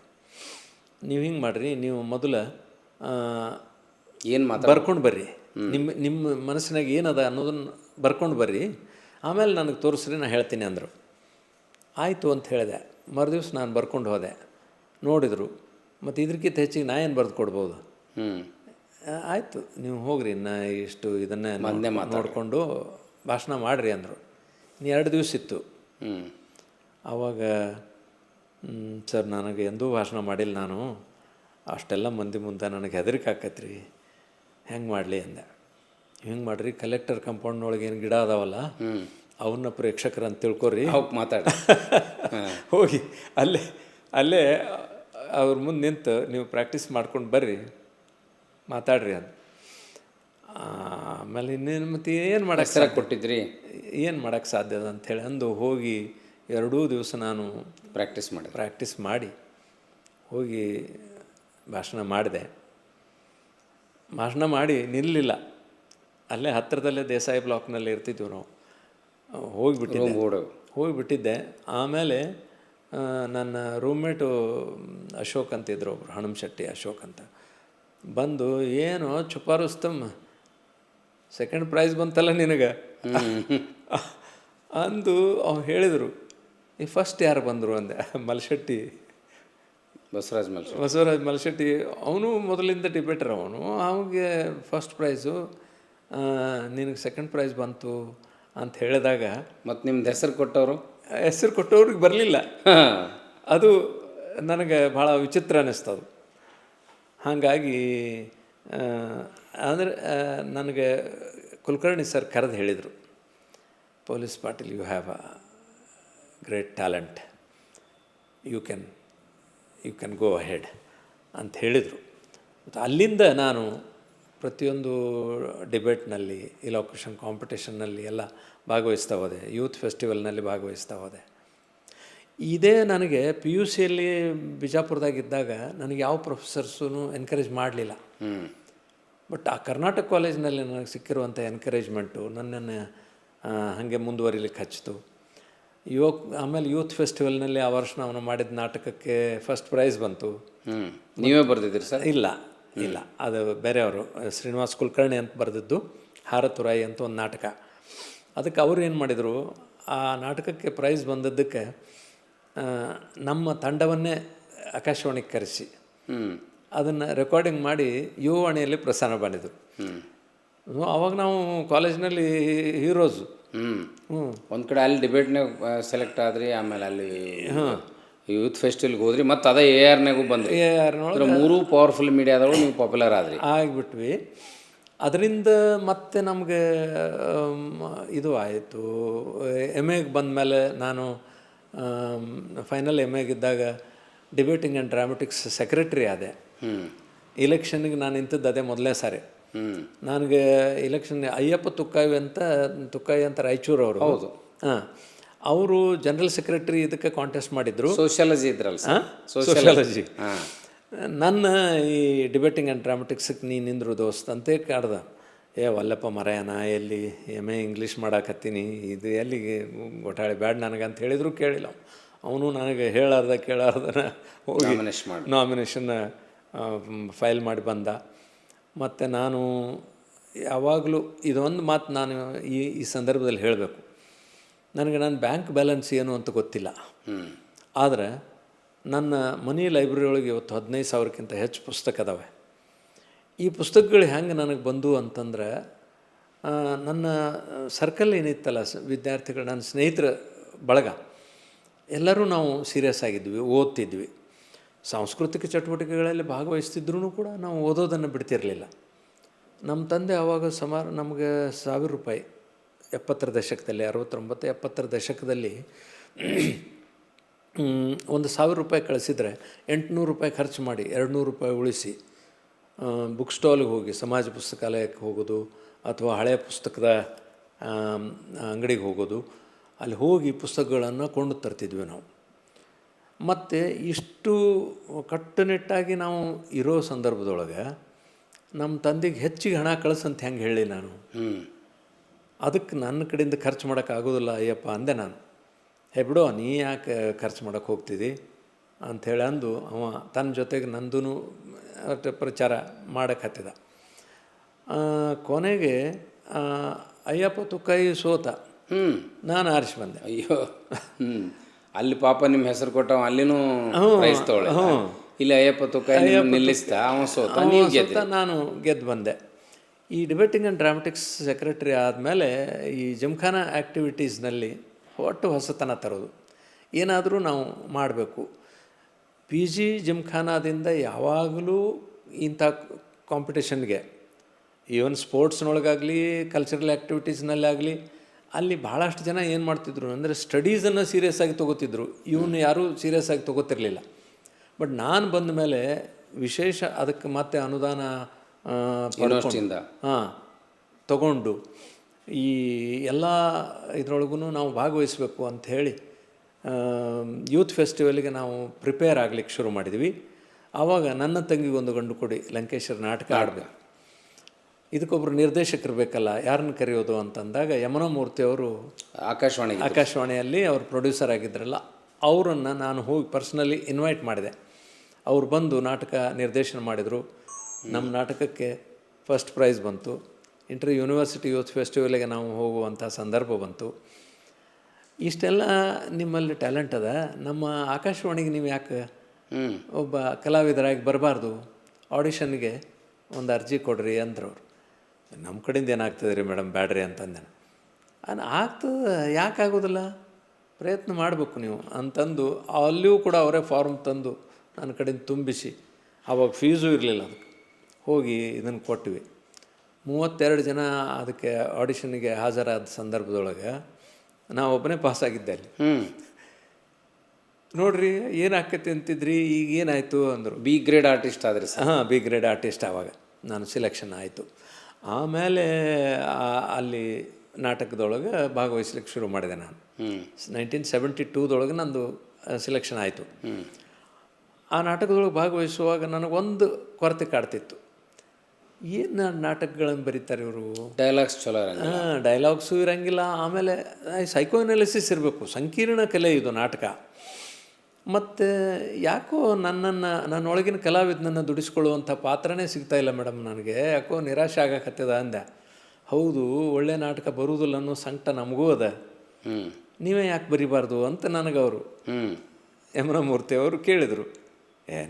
ನೀವು ಹಿಂಗೆ ಮಾಡಿರಿ, ನೀವು ಮೊದಲು ಏನು ಬರ್ಕೊಂಡು ಬರ್ರಿ, ನಿಮ್ಮ ಮನಸ್ಸಿನಾಗ ಏನದ ಅನ್ನೋದನ್ನು ಬರ್ಕೊಂಡು ಬರ್ರಿ, ಆಮೇಲೆ ನನಗೆ ತೋರಿಸ್ರಿ, ನಾನು ಹೇಳ್ತೀನಿ ಅಂದರು. ಆಯಿತು ಅಂತ ಹೇಳಿದೆ. ಮರುದಿವ್ಸ ನಾನು ಬರ್ಕೊಂಡು ಹೋದೆ, ನೋಡಿದರು. ಮತ್ತು ಇದಕ್ಕಿಂತ ಹೆಚ್ಚಿಗೆ ನಾ ಏನು ಬರೆದು ಕೊಡ್ಬೋದು. ಆಯಿತು ನೀವು ಹೋಗ್ರಿ, ನಾ ಇಷ್ಟು ಇದನ್ನೇ ನೋಡಿಕೊಂಡು ಭಾಷಣ ಮಾಡಿರಿ ಅಂದರು. 2 ದಿವಸ ಇತ್ತು. ಆವಾಗ ಸರ್ ನನಗೆ ಎಂದೂ ಭಾಷಣ ಮಾಡಿಲ್ಲ ನಾನು, ಅಷ್ಟೆಲ್ಲ ಮಂದಿ ಮುಂದೆ ನನಗೆ ಹೆದರಿಕೆ ಆಕೈತ್ರಿ, ಹೆಂಗೆ ಮಾಡಲಿ ಅಂದೆ. ಹಿಂಗೆ ಮಾಡಿರಿ, ಕಲೆಕ್ಟರ್ ಕಂಪೌಂಡ್ನೊಳಗೆ ಏನು ಗಿಡ ಅದಾವಲ್ಲ ಅವನ್ನ ಪ್ರೇಕ್ಷಕರು ಅಂತ ತಿಳ್ಕೊರಿ, ಮಾತಾಡಿ ಹೋಗಿ ಅಲ್ಲೇ ಅವ್ರ ಮುಂದೆ ನಿಂತು ನೀವು ಪ್ರಾಕ್ಟೀಸ್ ಮಾಡ್ಕೊಂಡು ಬರ್ರಿ, ಮಾತಾಡ್ರಿ ಅಂತ. ಆಮೇಲೆ ಇನ್ನೇನು ಮತ್ತೆ ಏನು ಮಾಡೋಕ್ಕೆ ಕೊಟ್ಟಿದ್ರಿ, ಏನು ಮಾಡೋಕ್ಕೆ ಸಾಧ್ಯ ಅದ ಅಂಥೇಳಿ ಅಂದು ಹೋಗಿ 2 ದಿವಸ ನಾನು ಪ್ರಾಕ್ಟೀಸ್ ಮಾಡಿ ಹೋಗಿ ಭಾಷಣ ಮಾಡಿದೆ. ಭಾಷಣ ಮಾಡಿ ನಿಲ್ಲಲಿಲ್ಲ, ಅಲ್ಲೇ ಹತ್ತಿರದಲ್ಲೇ ದೇಸಾಯಿ ಬ್ಲಾಕ್ನಲ್ಲಿ ಇರ್ತಿದ್ವಿ ನಾವು. ಹೋಗಿಬಿಟ್ಟಿದ್ದೆ. ಆಮೇಲೆ ನನ್ನ ರೂಮ್ಮೇಟು ಅಶೋಕ್ ಅಂತಿದ್ರು, ಒಬ್ರು ಹನುಮಶೆಟ್ಟಿ ಅಶೋಕ್ ಅಂತ, ಬಂದು ಏನು ಚುಪಾರುಸ್ತಮ್ಮ ಸೆಕೆಂಡ್ ಪ್ರೈಸ್ ಬಂತಲ್ಲ ನಿನಗೆ ಅಂದು ಅವ್ನು ಹೇಳಿದರು. ಈ ಫಸ್ಟ್ ಯಾರು ಬಂದರು ಅಂದೆ. ಮಲ್ಶೆಟ್ಟಿ, ಬಸವರಾಜ್ ಮಲ್ಶೆಟ್ಟಿ. ಅವನು ಮೊದಲಿಂದ ಡಿಬೇಟರ್, ಅವನಿಗೆ ಫಸ್ಟ್ ಪ್ರೈಸು, ನಿನಗೆ ಸೆಕೆಂಡ್ ಪ್ರೈಸ್ ಬಂತು ಅಂತ ಹೇಳಿದಾಗ, ಮತ್ತು ನಿಮ್ದು ಹೆಸರು ಕೊಟ್ಟವ್ರಿಗೆ ಬರಲಿಲ್ಲ. ಅದು ನನಗೆ ಭಾಳ ವಿಚಿತ್ರ ಅನ್ನಿಸ್ತದು. ಹಾಗಾಗಿ ಅಂದರೆ ನನಗೆ ಕುಲಕರ್ಣಿ ಸರ್ ಕರೆದು ಹೇಳಿದರು, police Patil, you have a great talent, you can go ahead ಅಂತ ಹೇಳಿದರು. ಮತ್ತು ಅಲ್ಲಿಂದ ನಾನು ಪ್ರತಿಯೊಂದು ಡಿಬೇಟ್ನಲ್ಲಿ, ಇಲಾಕ್ಯುಷನ್ ಕಾಂಪಿಟೇಷನ್ನಲ್ಲಿ ಎಲ್ಲ ಭಾಗವಹಿಸ್ತಾ ಹೋದೆ, ಯೂತ್ ಫೆಸ್ಟಿವಲ್ನಲ್ಲಿ ಭಾಗವಹಿಸ್ತಾ ಹೋದೆ. ಇದೇ ನನಗೆ PUCಯಲ್ಲಿ ಬಿಜಾಪುರದಾಗಿದ್ದಾಗ ನನಗೆ ಯಾವ ಪ್ರೊಫೆಸರ್ಸೂ ಎನ್ಕರೇಜ್ ಮಾಡಲಿಲ್ಲ. ಬಟ್ ಆ ಕರ್ನಾಟಕ ಕಾಲೇಜಿನಲ್ಲಿ ನನಗೆ ಸಿಕ್ಕಿರುವಂಥ ಎನ್ಕರೇಜ್ಮೆಂಟು ನನ್ನನ್ನು ಹಾಗೆ ಮುಂದುವರಿಲಿಕ್ಕೆ ಹಚ್ಚಿತು. ಆಮೇಲೆ ಯೂತ್ ಫೆಸ್ಟಿವಲ್ನಲ್ಲಿ ಆ ವರ್ಷ ನಾವು ಮಾಡಿದ ನಾಟಕಕ್ಕೆ ಫಸ್ಟ್ ಪ್ರೈಸ್ ಬಂತು. ನೀವೇ ಬರೆದಿದ್ದೀರಿ ಸರ್? ಇಲ್ಲ, ಅದು ಬೇರೆಯವರು, ಶ್ರೀನಿವಾಸ್ ಕುಲಕರ್ಣಿ ಅಂತ ಬರೆದಿದ್ದು ಹಾರತುರಾಯಿ ಅಂತ ಒಂದು ನಾಟಕ. ಅದಕ್ಕೆ ಅವರು ಏನು ಮಾಡಿದರು, ಆ ನಾಟಕಕ್ಕೆ ಪ್ರೈಸ್ ಬಂದದ್ದಕ್ಕೆ ನಮ್ಮ ತಂಡವನ್ನೇ ಆಕಾಶವಾಣಿಗೆ ಕರೆಸಿ ಅದನ್ನು ರೆಕಾರ್ಡಿಂಗ್ ಮಾಡಿ ಯುವವಾಣಿಯಲ್ಲಿ ಪ್ರಸಾರ ಮಾಡಿದರು. ಅವಾಗ ನಾವು ಕಾಲೇಜ್ನಲ್ಲಿ ಹೀರೋಸು. ಒಂದು ಕಡೆ ಅಲ್ಲಿ ಡಿಬೇಟ್ನಾಗ ಸೆಲೆಕ್ಟ್ ಆದ್ರಿ, ಆಮೇಲೆ ಅಲ್ಲಿ ಯೂತ್ ಫೆಸ್ಟಿವಲ್ಗೆ ಹೋದ್ರಿ, ಮತ್ತು ಅದೇ ARನಾಗೂ ಬಂದ್ರಿ. AR ಮೂರು ಪವರ್ಫುಲ್ ಮೀಡಿಯಾದೊಳಗೆ ನೀವು ಪಾಪ್ಯುಲರ್ ಆದ್ರಿ. ಆಗಿಬಿಟ್ವಿ. ಅದರಿಂದ ಮತ್ತೆ ನಮಗೆ ಇದು ಆಯಿತು. MAಗೆ ಬಂದಮೇಲೆ ನಾನು ಫೈನಲ್ MAಗಿದ್ದಾಗ ಡಿಬೇಟಿಂಗ್ ಆ್ಯಂಡ್ ಡ್ರಾಮೆಟಿಕ್ಸ್ ಸೆಕ್ರೆಟ್ರಿ ಆದೆ. ಇಲೆಕ್ಷನ್ಗೆ ನಾನು ನಿಂತದ್ದು ಅದೇ ಮೊದಲನೇ ಸಾರಿ. ನನಗೆ ಇಲೆಕ್ಷನ್ ಅಯ್ಯಪ್ಪ ತುಕ್ಕಾಯಿ ಅಂತ ರಾಯಚೂರು ಅವರು. ಹೌದು. ಅವರು ಜನರಲ್ ಸೆಕ್ರೆಟರಿ ಇದಕ್ಕೆ ಕಾಂಟೆಸ್ಟ್ ಮಾಡಿದ್ರು. ಸೋಷಿಯಾಲಜಿ ಇದ್ರಲ್ಲ ಸರ್? ಸೋಷಿಯಾಲಜಿ. ನನ್ನ ಈ ಡಿಬೇಟಿಂಗ್ ಆ್ಯಂಡ್ ಡ್ರಾಮೆಟಿಕ್ಸಕ್ಕೆ ನೀನು ನಿಂದ್ರು ದೋಸ್ತ್ ಅಂತೇ ಕಾಡ್ದ. ವಲ್ಲಪ್ಪ ಮರಯನ, ಎಲ್ಲಿ MA ಇಂಗ್ಲೀಷ್ ಮಾಡಾಕತ್ತೀನಿ, ಇದು ಎಲ್ಲಿಗೆ ಗೊತ್ತಾಳಿ ಬ್ಯಾಡ್ ನನಗಂತ ಹೇಳಿದ್ರು ಕೇಳಿಲ್ಲ. ಅವನು ನನಗೆ ಕೇಳಾರ್ದನ ಹೋಗಿ ನಾಮಿನೇಷನ್ ಫೈಲ್ ಮಾಡಿ ಬಂದ. ಮತ್ತು ನಾನು ಯಾವಾಗಲೂ ಇದೊಂದು ಮಾತು ನಾನು ಈ ಸಂದರ್ಭದಲ್ಲಿ ಹೇಳಬೇಕು. ನನಗೆ ನನ್ನ ಬ್ಯಾಂಕ್ ಬ್ಯಾಲೆನ್ಸ್ ಏನು ಅಂತ ಗೊತ್ತಿಲ್ಲ, ಆದರೆ ನನ್ನ ಮನೆ ಲೈಬ್ರರಿ ಒಳಗೆ ಇವತ್ತು 15,000ಕ್ಕಿಂತ ಹೆಚ್ಚು ಪುಸ್ತಕ ಅದಾವೆ. ಈ ಪುಸ್ತಕಗಳು ಹೆಂಗೆ ನನಗೆ ಬಂದು ಅಂತಂದ್ರೆ, ನನ್ನ ಸರ್ಕಲ್ ಏನಿತ್ತಲ್ಲ ವಿದ್ಯಾರ್ಥಿಗಳು, ನನ್ನ ಸ್ನೇಹಿತರ ಬಳಗ ಎಲ್ಲರೂ ನಾವು ಸೀರಿಯಸ್ ಆಗಿದ್ವಿ, ಓದ್ತಿದ್ವಿ. ಸಾಂಸ್ಕೃತಿಕ ಚಟುವಟಿಕೆಗಳಲ್ಲಿ ಭಾಗವಹಿಸ್ತಿದ್ರೂ ಕೂಡ ನಾವು ಓದೋದನ್ನು ಬಿಡ್ತಿರಲಿಲ್ಲ. ನಮ್ಮ ತಂದೆ ಆವಾಗ ನಮಗೆ ₹1,000 70ರ ದಶಕದಲ್ಲಿ, 69, 70ರ ದಶಕದಲ್ಲಿ ₹1,000 ಕಳಿಸಿದರೆ ₹800 ಖರ್ಚು ಮಾಡಿ ₹200 ಉಳಿಸಿ ಬುಕ್ ಸ್ಟಾಲ್ಗೆ ಹೋಗಿ, ಸಮಾಜ ಪುಸ್ತಕಾಲಯಕ್ಕೆ ಹೋಗೋದು ಅಥವಾ ಹಳೆಯ ಪುಸ್ತಕದ ಅಂಗಡಿಗೆ ಹೋಗೋದು, ಅಲ್ಲಿ ಹೋಗಿ ಪುಸ್ತಕಗಳನ್ನು ಕೊಂಡು ತರ್ತಿದ್ವಿ ನಾವು. ಮತ್ತು ಇಷ್ಟು ಕಟ್ಟುನಿಟ್ಟಾಗಿ ನಾವು ಇರೋ ಸಂದರ್ಭದೊಳಗೆ ನಮ್ಮ ತಂದೆಗೆ ಹೆಚ್ಚಿಗೆ ಹಣ ಕಳಿಸಂತ ಹೆಂಗೆ ಹೇಳಿ ನಾನು, ಅದಕ್ಕೆ ನನ್ನ ಕಡೆಯಿಂದ ಖರ್ಚು ಮಾಡೋಕ್ಕಾಗೋದಿಲ್ಲ ಅಯ್ಯಪ್ಪ ಅಂದೆ ನಾನು. ಬಿಡು ನೀ ಯಾಕೆ ಖರ್ಚು ಮಾಡೋಕ್ಕೆ ಹೋಗ್ತಿದ್ದಿ ಅಂಥೇಳಿ ಅಂದು ಅವ ತನ್ನ ಜೊತೆಗೆ ನಂದೂ ಪ್ರಚಾರ ಮಾಡಕ್ಕೆ ಹತ್ತಿದ. ಕೊನೆಗೆ ಅಯ್ಯಪ್ಪ ತುಕಾಯಿ ಸೋತ, ನಾನು ಆರಿಸಿ ಬಂದೆ. ಅಯ್ಯೋ, ಅಲ್ಲಿ ಪಾಪ ನಿಮ್ಮ ಹೆಸರು ಕೊಟ್ಟವ, ಅಲ್ಲಿನೂ ಪ್ರೈಸ್ ತಗೊಳ್ಳಿ. ಇಲ್ಲಿ ಅಯ್ಯಪ್ಪ ತುಕಾಯಿ ನಿಲ್ಲಿಸ್ತ, ಅವನು ಸೋತ, ನೀವು ಗೆದ್ದ, ನಾನು ಗೆದ್ದು ಬಂದೆ. ಈ ಡಿಬೇಟಿಂಗ್ ಆ್ಯಂಡ್ ಡ್ರಾಮಟಿಕ್ಸ್ ಸೆಕ್ರೆಟರಿ ಆದಮೇಲೆ ಈ ಜಿಮ್ಖಾನಾ ಆ್ಯಕ್ಟಿವಿಟೀಸ್ನಲ್ಲಿ ಒಟ್ಟು ಹೊಸತನ ತರೋದು, ಏನಾದರೂ ನಾವು ಮಾಡಬೇಕು. ಪಿ ಜಿ ಜಿಮ್ಖಾನಾದಿಂದ ಯಾವಾಗಲೂ ಇಂಥ ಕಾಂಪಿಟೇಷನ್ಗೆ, ಈವನ್ ಸ್ಪೋರ್ಟ್ಸ್ನೊಳಗಾಗಲಿ ಕಲ್ಚರಲ್ ಆ್ಯಕ್ಟಿವಿಟೀಸ್ನಲ್ಲಾಗಲಿ, ಅಲ್ಲಿ ಭಾಳಷ್ಟು ಜನ ಏನು ಮಾಡ್ತಿದ್ರು ಅಂದರೆ ಸ್ಟಡೀಸನ್ನು ಸೀರಿಯಸ್ ಆಗಿ ತೊಗೋತಿದ್ರು, ಇವನು ಯಾರೂ ಸೀರಿಯಸ್ ಆಗಿ ತೊಗೋತಿರ್ಲಿಲ್ಲ. ಬಟ್ ನಾನು ಬಂದ ಮೇಲೆ ವಿಶೇಷ ಅದಕ್ಕೆ ಮತ್ತೆ ಅನುದಾನ ತಗೊಂಡು ಈ ಎಲ್ಲ ಇದರೊಳಗೂ ನಾವು ಭಾಗವಹಿಸಬೇಕು ಅಂಥೇಳಿ ಯೂತ್ ಫೆಸ್ಟಿವಲ್ಗೆ ನಾವು ಪ್ರಿಪೇರ್ ಆಗಲಿಕ್ಕೆ ಶುರು ಮಾಡಿದ್ವಿ. ಆವಾಗ ನನ್ನ ತಂಗಿಗೊಂದು ಗಂಡು ಕೊಡಿ ಲಂಕೇಶ್ವರ ನಾಟಕ ಆಡಬೇಕು, ಇದಕ್ಕೊಬ್ಬರು ನಿರ್ದೇಶಕರು ಬೇಕಲ್ಲ, ಯಾರನ್ನ ಕರೆಯೋದು ಅಂತಂದಾಗ ಯಮನಮೂರ್ತಿ ಅವರು ಆಕಾಶವಾಣಿಯಲ್ಲಿ ಅವರು ಪ್ರೊಡ್ಯೂಸರ್ ಆಗಿದ್ದರಲ್ಲ, ಅವರನ್ನು ನಾನು ಹೋಗಿ ಪರ್ಸ್ನಲಿ ಇನ್ವೈಟ್ ಮಾಡಿದೆ. ಅವ್ರು ಬಂದು ನಾಟಕ ನಿರ್ದೇಶನ ಮಾಡಿದರು. ನಮ್ಮ ನಾಟಕಕ್ಕೆ ಫಸ್ಟ್ ಪ್ರೈಸ್ ಬಂತು. ಯೂನಿವರ್ಸಿಟಿ ಯೂತ್ ಫೆಸ್ಟಿವಲ್ಗೆ ನಾವು ಹೋಗುವಂಥ ಸಂದರ್ಭ ಬಂತು. ಇಷ್ಟೆಲ್ಲ ನಿಮ್ಮಲ್ಲಿ ಟ್ಯಾಲೆಂಟ್ ಅದ, ನಮ್ಮ ಆಕಾಶವಾಣಿಗೆ ನೀವು ಯಾಕೆ ಒಬ್ಬ ಕಲಾವಿದರಾಗಿ ಬರಬಾರ್ದು, ಆಡಿಷನ್ಗೆ ಒಂದು ಅರ್ಜಿ ಕೊಡ್ರಿ ಅಂದ್ರವ್ರು. ನಮ್ಮ ಕಡೆಯಿಂದ ಏನಾಗ್ತದೆ ರೀ ಮೇಡಮ್, ಬ್ಯಾಡ್ರಿ ಅಂತಂದೆ. ಆಗ್ತದೆ, ಯಾಕೆ ಆಗೋದಿಲ್ಲ, ಪ್ರಯತ್ನ ಮಾಡಬೇಕು ನೀವು ಅಂತಂದು ಅಲ್ಲಿಯೂ ಕೂಡ ಅವರೇ ಫಾರ್ಮ್ ತಂದು ನನ್ನ ಕಡೆಯಿಂದ ತುಂಬಿಸಿ, ಆವಾಗ ಫೀಸು ಇರಲಿಲ್ಲ, ಅದಕ್ಕೆ ಹೋಗಿ ಇದನ್ನು ಕೊಟ್ವಿ. 32 ಜನ ಅದಕ್ಕೆ ಆಡಿಷನ್ಗೆ ಹಾಜರಾದ ಸಂದರ್ಭದೊಳಗೆ ನಾವೊಬ್ಬನೇ ಪಾಸಾಗಿದ್ದೆ ಅಲ್ಲಿ. ನೋಡ್ರಿ ಏನಾಕೈತಿ ಅಂತಿದ್ರಿ, ಈಗ ಏನಾಯಿತು ಅಂದರು. ಬಿ ಗ್ರೇಡ್ ಆರ್ಟಿಸ್ಟ್ ಆದರೆ ಬಿ ಗ್ರೇಡ್ ಆರ್ಟಿಸ್ಟ್ ಆವಾಗ ನಾನು ಸಿಲೆಕ್ಷನ್ ಆಯಿತು. ಆಮೇಲೆ ಅಲ್ಲಿ ನಾಟಕದೊಳಗೆ ಭಾಗವಹಿಸ್ಲಿಕ್ಕೆ ಶುರು ಮಾಡಿದೆ ನಾನು. 1972 ನಂದು ಸಿಲೆಕ್ಷನ್ ಆಯಿತು. ಆ ನಾಟಕದೊಳಗೆ ಭಾಗವಹಿಸುವಾಗ ನನಗೊಂದು ಕೊರತೆ ಕಾಡ್ತಿತ್ತು. ಏನು ನಾಟಕಗಳನ್ನು ಬರೀತಾರೆ ಇವರು, ಡೈಲಾಗ್ಸ್ ಚಲೋ, ಡೈಲಾಗ್ಸು ಇರೋಂಗಿಲ್ಲ. ಆಮೇಲೆ ಸೈಕೋ ಅನಾಲಿಸಿಸ್ ಇರಬೇಕು, ಸಂಕೀರ್ಣ ಕಲೆ ಇದು ನಾಟಕ. ಮತ್ತು ಯಾಕೋ ನನ್ನೊಳಗಿನ ಕಲಾವಿದನನ್ನು ದುಡಿಸ್ಕೊಳ್ಳುವಂಥ ಪಾತ್ರನೇ ಸಿಗ್ತಾಯಿಲ್ಲ ಮೇಡಮ್, ನನಗೆ ಯಾಕೋ ನಿರಾಶೆ ಆಗಕತ್ತದ ಅಂದೆ. ಹೌದು, ಒಳ್ಳೆ ನಾಟಕ ಬರುವುದಿಲ್ಲ ಅನ್ನೋ ಸಂಕಟ ನಮಗೂ ಅದ, ನೀವೇ ಯಾಕೆ ಬರಿಬಾರ್ದು ಅಂತ ನನಗವರು ಯಮನಮೂರ್ತಿ ಅವರು ಕೇಳಿದರು.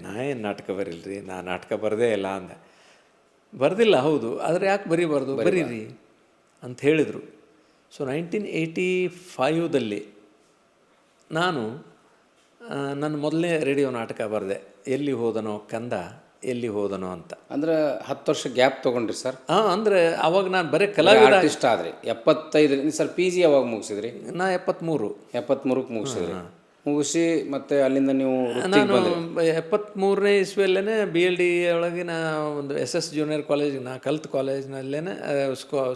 ನಾ ಏನು ನಾಟಕ ಬರೀಲ್ರಿ, ನಾ ನಾಟಕ ಬರದೇ ಇಲ್ಲ ಅಂದೆ. ಬರ್ದಿಲ್ಲ, ಹೌದು, ಆದರೆ ಯಾಕೆ ಬರೀಬಾರ್ದು, ಬರೀರಿ ಅಂತ ಹೇಳಿದರು. ಸೊ 1985 ನಾನು ನನ್ನ ಮೊದಲನೇ ರೇಡಿಯೋ ನಾಟಕ ಬರೆದೆ, ಎಲ್ಲಿ ಹೋದನೋ ಕಂದ ಎಲ್ಲಿ ಹೋದನೋ ಅಂತ. ಅಂದರೆ 10 ವರ್ಷ ಗ್ಯಾಪ್ ತೊಗೊಂಡ್ರಿ ಸರ್? ಅಂದರೆ ಅವಾಗ ನಾನು ಬರೀ ಕಲಾವಿದ ಆರ್ಟಿಸ್ಟ್ ಆದರೆ 75 ಸರ್. ಪಿ ಜಿ ಯಾವಾಗ ಮುಗಿಸಿದ್ರಿ? ನಾ 73ಕ್ಕೆ ಮುಗಿಸಿದ್ರಿ. ಮುಗಿಸಿ ಮತ್ತು ಅಲ್ಲಿಂದ ನೀವು ನಾನು 73ನೇ ಇಸ್ವಿಯಲ್ಲೇ BLD ಒಳಗೆ ನಾ ಒಂದು SS ಜೂನಿಯರ್ ಕಾಲೇಜ್, ನಾ ಕಲ್ತ ಕಾಲೇಜ್ನಲ್ಲೇ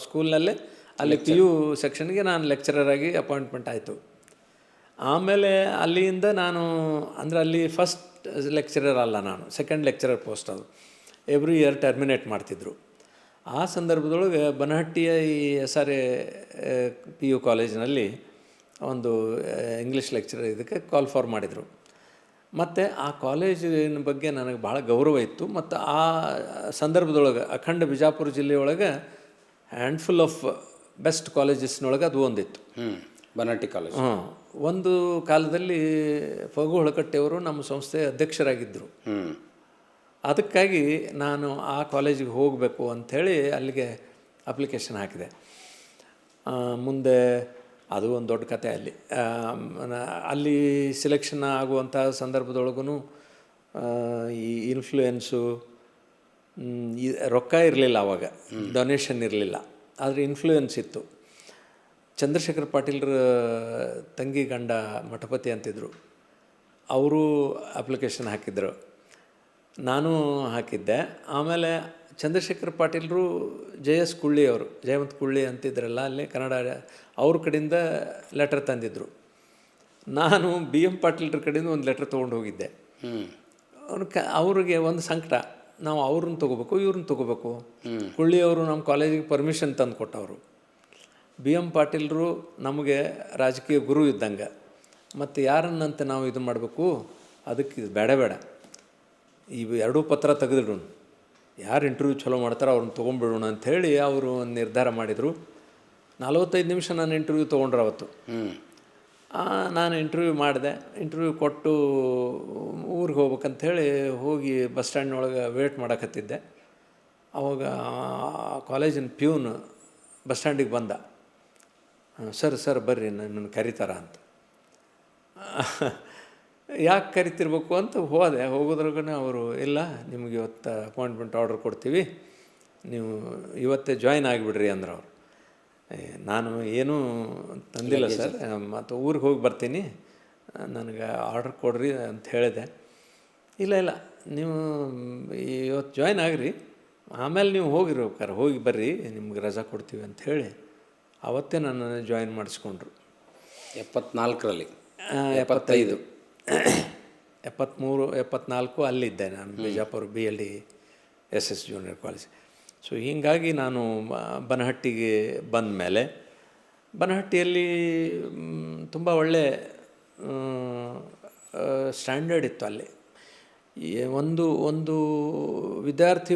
ಸ್ಕೂಲ್ನಲ್ಲೇ ಅಲ್ಲಿ PU ಸೆಕ್ಷನ್ಗೆ ನಾನು ಲೆಕ್ಚರರ್ ಆಗಿ ಅಪಾಯಿಂಟ್ಮೆಂಟ್ ಆಯಿತು. ಆಮೇಲೆ ಅಲ್ಲಿಂದ ನಾನು ಅಂದರೆ ಅಲ್ಲಿ ಫಸ್ಟ್ ಲೆಕ್ಚರರ್ ಅಲ್ಲ, ನಾನು ಸೆಕೆಂಡ್ ಲೆಕ್ಚರರ್ ಪೋಸ್ಟ್. ಅದು ಎವ್ರಿ ಇಯರ್ ಟರ್ಮಿನೇಟ್ ಮಾಡ್ತಿದ್ರು. ಆ ಸಂದರ್ಭದೊಳಗೆ ಬನಹಟ್ಟಿಯ ಈ SRA PU ಕಾಲೇಜಿನಲ್ಲಿ ಒಂದು ಇಂಗ್ಲೀಷ್ ಲೆಕ್ಚರರ್ ಇದಕ್ಕೆ ಕಾಲ್ ಫಾರ್ ಮಾಡಿದರು. ಮತ್ತು ಆ ಕಾಲೇಜಿನ ಬಗ್ಗೆ ನನಗೆ ಭಾಳ ಗೌರವ ಇತ್ತು. ಮತ್ತು ಆ ಸಂದರ್ಭದೊಳಗೆ ಅಖಂಡ ಬಿಜಾಪುರ ಜಿಲ್ಲೆಯೊಳಗೆ ಹ್ಯಾಂಡ್ಫುಲ್ ಆಫ್ ಬೆಸ್ಟ್ ಕಾಲೇಜಸ್ನೊಳಗೆ ಅದು ಒಂದಿತ್ತು, ಬನಹಟ್ಟಿ ಕಾಲೇಜ್. ಒಂದು ಕಾಲದಲ್ಲಿ ಫಗು ಹೊಳಕಟ್ಟೆಯವರು ನಮ್ಮ ಸಂಸ್ಥೆಯ ಅಧ್ಯಕ್ಷರಾಗಿದ್ದರು. ಅದಕ್ಕಾಗಿ ನಾನು ಆ ಕಾಲೇಜಿಗೆ ಹೋಗಬೇಕು ಅಂಥೇಳಿ ಅಲ್ಲಿಗೆ ಅಪ್ಲಿಕೇಶನ್ ಹಾಕಿದೆ. ಮುಂದೆ ಅದು ಒಂದು ದೊಡ್ಡ ಕತೆ. ಅಲ್ಲಿ ಸಿಲೆಕ್ಷನ್ ಆಗುವಂಥ ಸಂದರ್ಭದೊಳಗೂ ಈ ಇನ್ಫ್ಲೂಯೆನ್ಸು, ರೊಕ್ಕ ಇರಲಿಲ್ಲ ಆವಾಗ, ಡೊನೇಷನ್ ಇರಲಿಲ್ಲ, ಆದರೆ ಇನ್ಫ್ಲೂಯೆನ್ಸ್ ಇತ್ತು. ಚಂದ್ರಶೇಖರ್ ಪಾಟೀಲ್ರ ತಂಗಿ ಗಂಡ ಮಠಪತಿ ಅಂತಿದ್ರು, ಅವರು ಅಪ್ಲಿಕೇಶನ್ ಹಾಕಿದ್ರು, ನಾನು ಹಾಕಿದ್ದೆ. ಆಮೇಲೆ ಚಂದ್ರಶೇಖರ್ ಪಾಟೀಲ್ರು JS ಕುಳ್ಳಿ ಅವರು, ಜಯವಂತ್ ಕುಳ್ಳಿ ಅಂತಿದ್ರಲ್ಲ ಅಲ್ಲಿ ಕನ್ನಡ, ಅವ್ರ ಕಡೆಯಿಂದ ಲೆಟರ್ ತಂದಿದ್ದರು. ನಾನು ಬಿ ಎಂ ಪಾಟೀಲ್ರ ಕಡೆಯಿಂದ ಒಂದು ಲೆಟ್ರ್ ತೊಗೊಂಡು ಹೋಗಿದ್ದೆ. ಅವ್ರಿಗೆ ಒಂದು ಸಂಕಟ, ನಾವು ಅವ್ರನ್ನ ತೊಗೋಬೇಕು ಇವ್ರನ್ನ ತೊಗೋಬೇಕು. ಹುಳ್ಳಿಯವರು ನಮ್ಮ ಕಾಲೇಜಿಗೆ ಪರ್ಮಿಷನ್ ತಂದು ಕೊಟ್ಟವರು. ಬಿ ಎಂ ಪಾಟೀಲ್ರು ನಮಗೆ ರಾಜಕೀಯ ಗುರು ಇದ್ದಂಗೆ. ಮತ್ತು ಯಾರನ್ನಂತೆ ನಾವು ಇದು ಮಾಡಬೇಕು, ಅದಕ್ಕೆ ಇದು ಬೇಡ ಇವು ಎರಡೂ ಪತ್ರ ತೆಗೆದಿಡೋಣ, ಯಾರು ಇಂಟರ್ವ್ಯೂ ಚಲೋ ಮಾಡ್ತಾರೋ ಅವ್ರನ್ನ ತೊಗೊಂಡ್ಬಿಡೋಣ ಅಂಥೇಳಿ ಅವರು ಒಂದು ನಿರ್ಧಾರ ಮಾಡಿದರು. 45 ನಿಮಿಷ ನಾನು ಇಂಟರ್ವ್ಯೂ ತೊಗೊಂಡ್ರೆ ಅವತ್ತು. ನಾನು ಇಂಟರ್ವ್ಯೂ ಮಾಡಿದೆ. ಇಂಟರ್ವ್ಯೂ ಕೊಟ್ಟು ಊರಿಗೆ ಹೋಗ್ಬೇಕಂಥೇಳಿ ಹೋಗಿ ಬಸ್ ಸ್ಟ್ಯಾಂಡ್ನೊಳಗೆ ವೇಟ್ ಮಾಡಕತ್ತಿದ್ದೆ. ಅವಾಗ ಕಾಲೇಜಿನ ಪ್ಯೂನ್ ಬಸ್ ಸ್ಟ್ಯಾಂಡಿಗೆ ಬಂದ. ಸರ್ ಬರ್ರಿ, ನನ್ನನ್ನು ಕರೀತಾರ ಅಂತ. ಯಾಕೆ ಕರಿತಿರ್ಬೇಕು ಅಂತ ಹೋದೆ. ಹೋಗೋದ್ರಾಗ ಅವರು, ಇಲ್ಲ ನಿಮಗೆ ಇವತ್ತು ಅಪಾಯಿಂಟ್ಮೆಂಟ್ ಆರ್ಡರ್ ಕೊಡ್ತೀವಿ, ನೀವು ಇವತ್ತೇ ಜಾಯ್ನ್ ಆಗಿಬಿಡ್ರಿ ಅಂದ್ರೆ ಅವರು. ನಾನು ಏನೂ ತಂದಿಲ್ಲ ಸರ್, ಮತ್ತು ಊರಿಗೆ ಹೋಗಿ ಬರ್ತೀನಿ, ನನಗೆ ಆರ್ಡರ್ ಕೊಡ್ರಿ ಅಂತ ಹೇಳಿದೆ. ಇಲ್ಲ ನೀವು ಇವತ್ತು ಜಾಯ್ನ್ ಆಗಿರಿ, ಆಮೇಲೆ ನೀವು ಹೋಗಿರ್ಬೇಕಾರೆ ಹೋಗಿ ಬರ್ರಿ, ನಿಮ್ಗೆ ರಜಾ ಕೊಡ್ತೀವಿ ಅಂತ ಹೇಳಿ ಅವತ್ತೇ ನನ್ನನ್ನು ಜಾಯಿನ್ ಮಾಡಿಸ್ಕೊಂಡ್ರು. 74ರಲ್ಲಿ 75 73 74 ಅಲ್ಲಿದ್ದೆ ನಾನು, Bijapur BLD SS junior college. So ಹೀಗಾಗಿ ನಾನು ಬನಹಟ್ಟಿಗೆ ಬಂದ ಮೇಲೆ ಬನಹಟ್ಟಿಯಲ್ಲಿ ತುಂಬ ಒಳ್ಳೆ ಸ್ಟ್ಯಾಂಡರ್ಡ್ ಇತ್ತು. ಅಲ್ಲಿ ಒಂದು ವಿದ್ಯಾರ್ಥಿ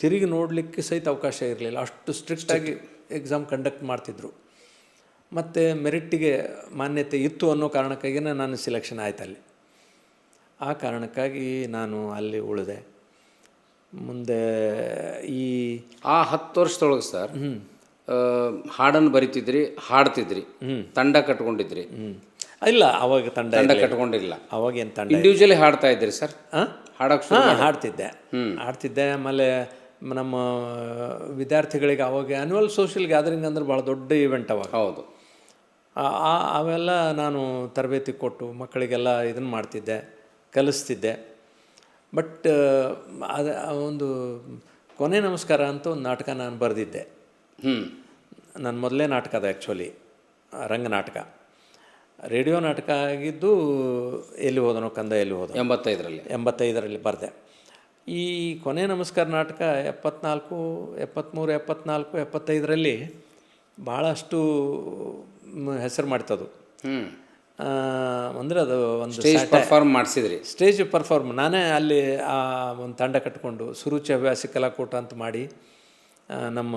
ತಿರುಗಿ ನೋಡಲಿಕ್ಕೆ ಸಹಿತ ಅವಕಾಶ ಇರಲಿಲ್ಲ, ಅಷ್ಟು ಸ್ಟ್ರಿಕ್ಟಾಗಿ ಎಕ್ಸಾಮ್ ಕಂಡಕ್ಟ್ ಮಾಡ್ತಿದ್ರು. ಮತ್ತು ಮೆರಿಟ್ಟಿಗೆ ಮಾನ್ಯತೆ ಇತ್ತು ಅನ್ನೋ ಕಾರಣಕ್ಕಾಗಿ ನಾನು ಸಿಲೆಕ್ಷನ್ ಆಯ್ತು ಅಲ್ಲಿ. ಆ ಕಾರಣಕ್ಕಾಗಿ ನಾನು ಅಲ್ಲಿ ಉಳಿದೆ. ಮುಂದೆ ಈ 10 ವರ್ಷದೊಳಗೆ ಸರ್ ಹಾಡನ್ನು ಬರಿತಿದ್ರಿ, ಹಾಡ್ತಿದ್ರಿ, ತಂಡ ಕಟ್ಕೊಂಡಿದ್ರಿ? ಇಲ್ಲ, ಅವಾಗ ತಂಡ ಕಟ್ಕೊಂಡಿಲ್ಲ. ಅವಾಗೇನು ತಂಡ, ಇಂಡಿವಿಜುವಲಿ ಹಾಡ್ತಾ ಇದ್ರಿ ಸರ್? ಹಾಡ್ತಿದ್ದೆ. ಆಮೇಲೆ ನಮ್ಮ ವಿದ್ಯಾರ್ಥಿಗಳಿಗೆ ಅವಾಗ ಆ್ಯನ್ಯುವಲ್ ಸೋಷಿಯಲ್ ಗ್ಯಾದರಿಂಗ್ ಅಂದ್ರೆ ಭಾಳ ದೊಡ್ಡ ಇವೆಂಟ್ ಅವಾಗ. ಹೌದು. ಅವೆಲ್ಲ ನಾನು ತರಬೇತಿ ಕೊಟ್ಟು ಮಕ್ಕಳಿಗೆಲ್ಲ ಇದನ್ನು ಮಾಡ್ತಿದ್ದೆ, ಕಲಿಸ್ತಿದ್ದೆ. ಬಟ್ ಅದು ಒಂದು ಕೊನೆ ನಮಸ್ಕಾರ ಅಂತ ಒಂದು ನಾಟಕ ನಾನು ಬರೆದಿದ್ದೆ. ನನ್ನ ಮೊದಲೇ ನಾಟಕ ಅದು ಆ್ಯಕ್ಚುಲಿ, ರಂಗನಾಟಕ. ರೇಡಿಯೋ ನಾಟಕ ಆಗಿದ್ದು ಎಲ್ಲಿ ಹೋದನೋ ಕಂದ ಎಲ್ಲಿ ಹೋದ 85ರಲ್ಲಿ ಬರೆದೆ. ಈ ಕೊನೆ ನಮಸ್ಕಾರ ನಾಟಕ 74, 73, 74, 75ರಲ್ಲಿ ಭಾಳಷ್ಟು ಹೆಸರು ಮಾಡ್ತದು. ಅಂದರೆ ಅದು ಒಂದು ಪರ್ಫಾರ್ಮ್ ಮಾಡಿಸಿದ್ರಿ, ಸ್ಟೇಜ್ ಪರ್ಫಾರ್ಮ್. ನಾನೇ ಅಲ್ಲಿ ಒಂದು ತಂಡ ಕಟ್ಕೊಂಡು ಸುರುಚಿ ಹವ್ಯಾಸಿ ಕಲಾಕೂಟ ಅಂತ ಮಾಡಿ ನಮ್ಮ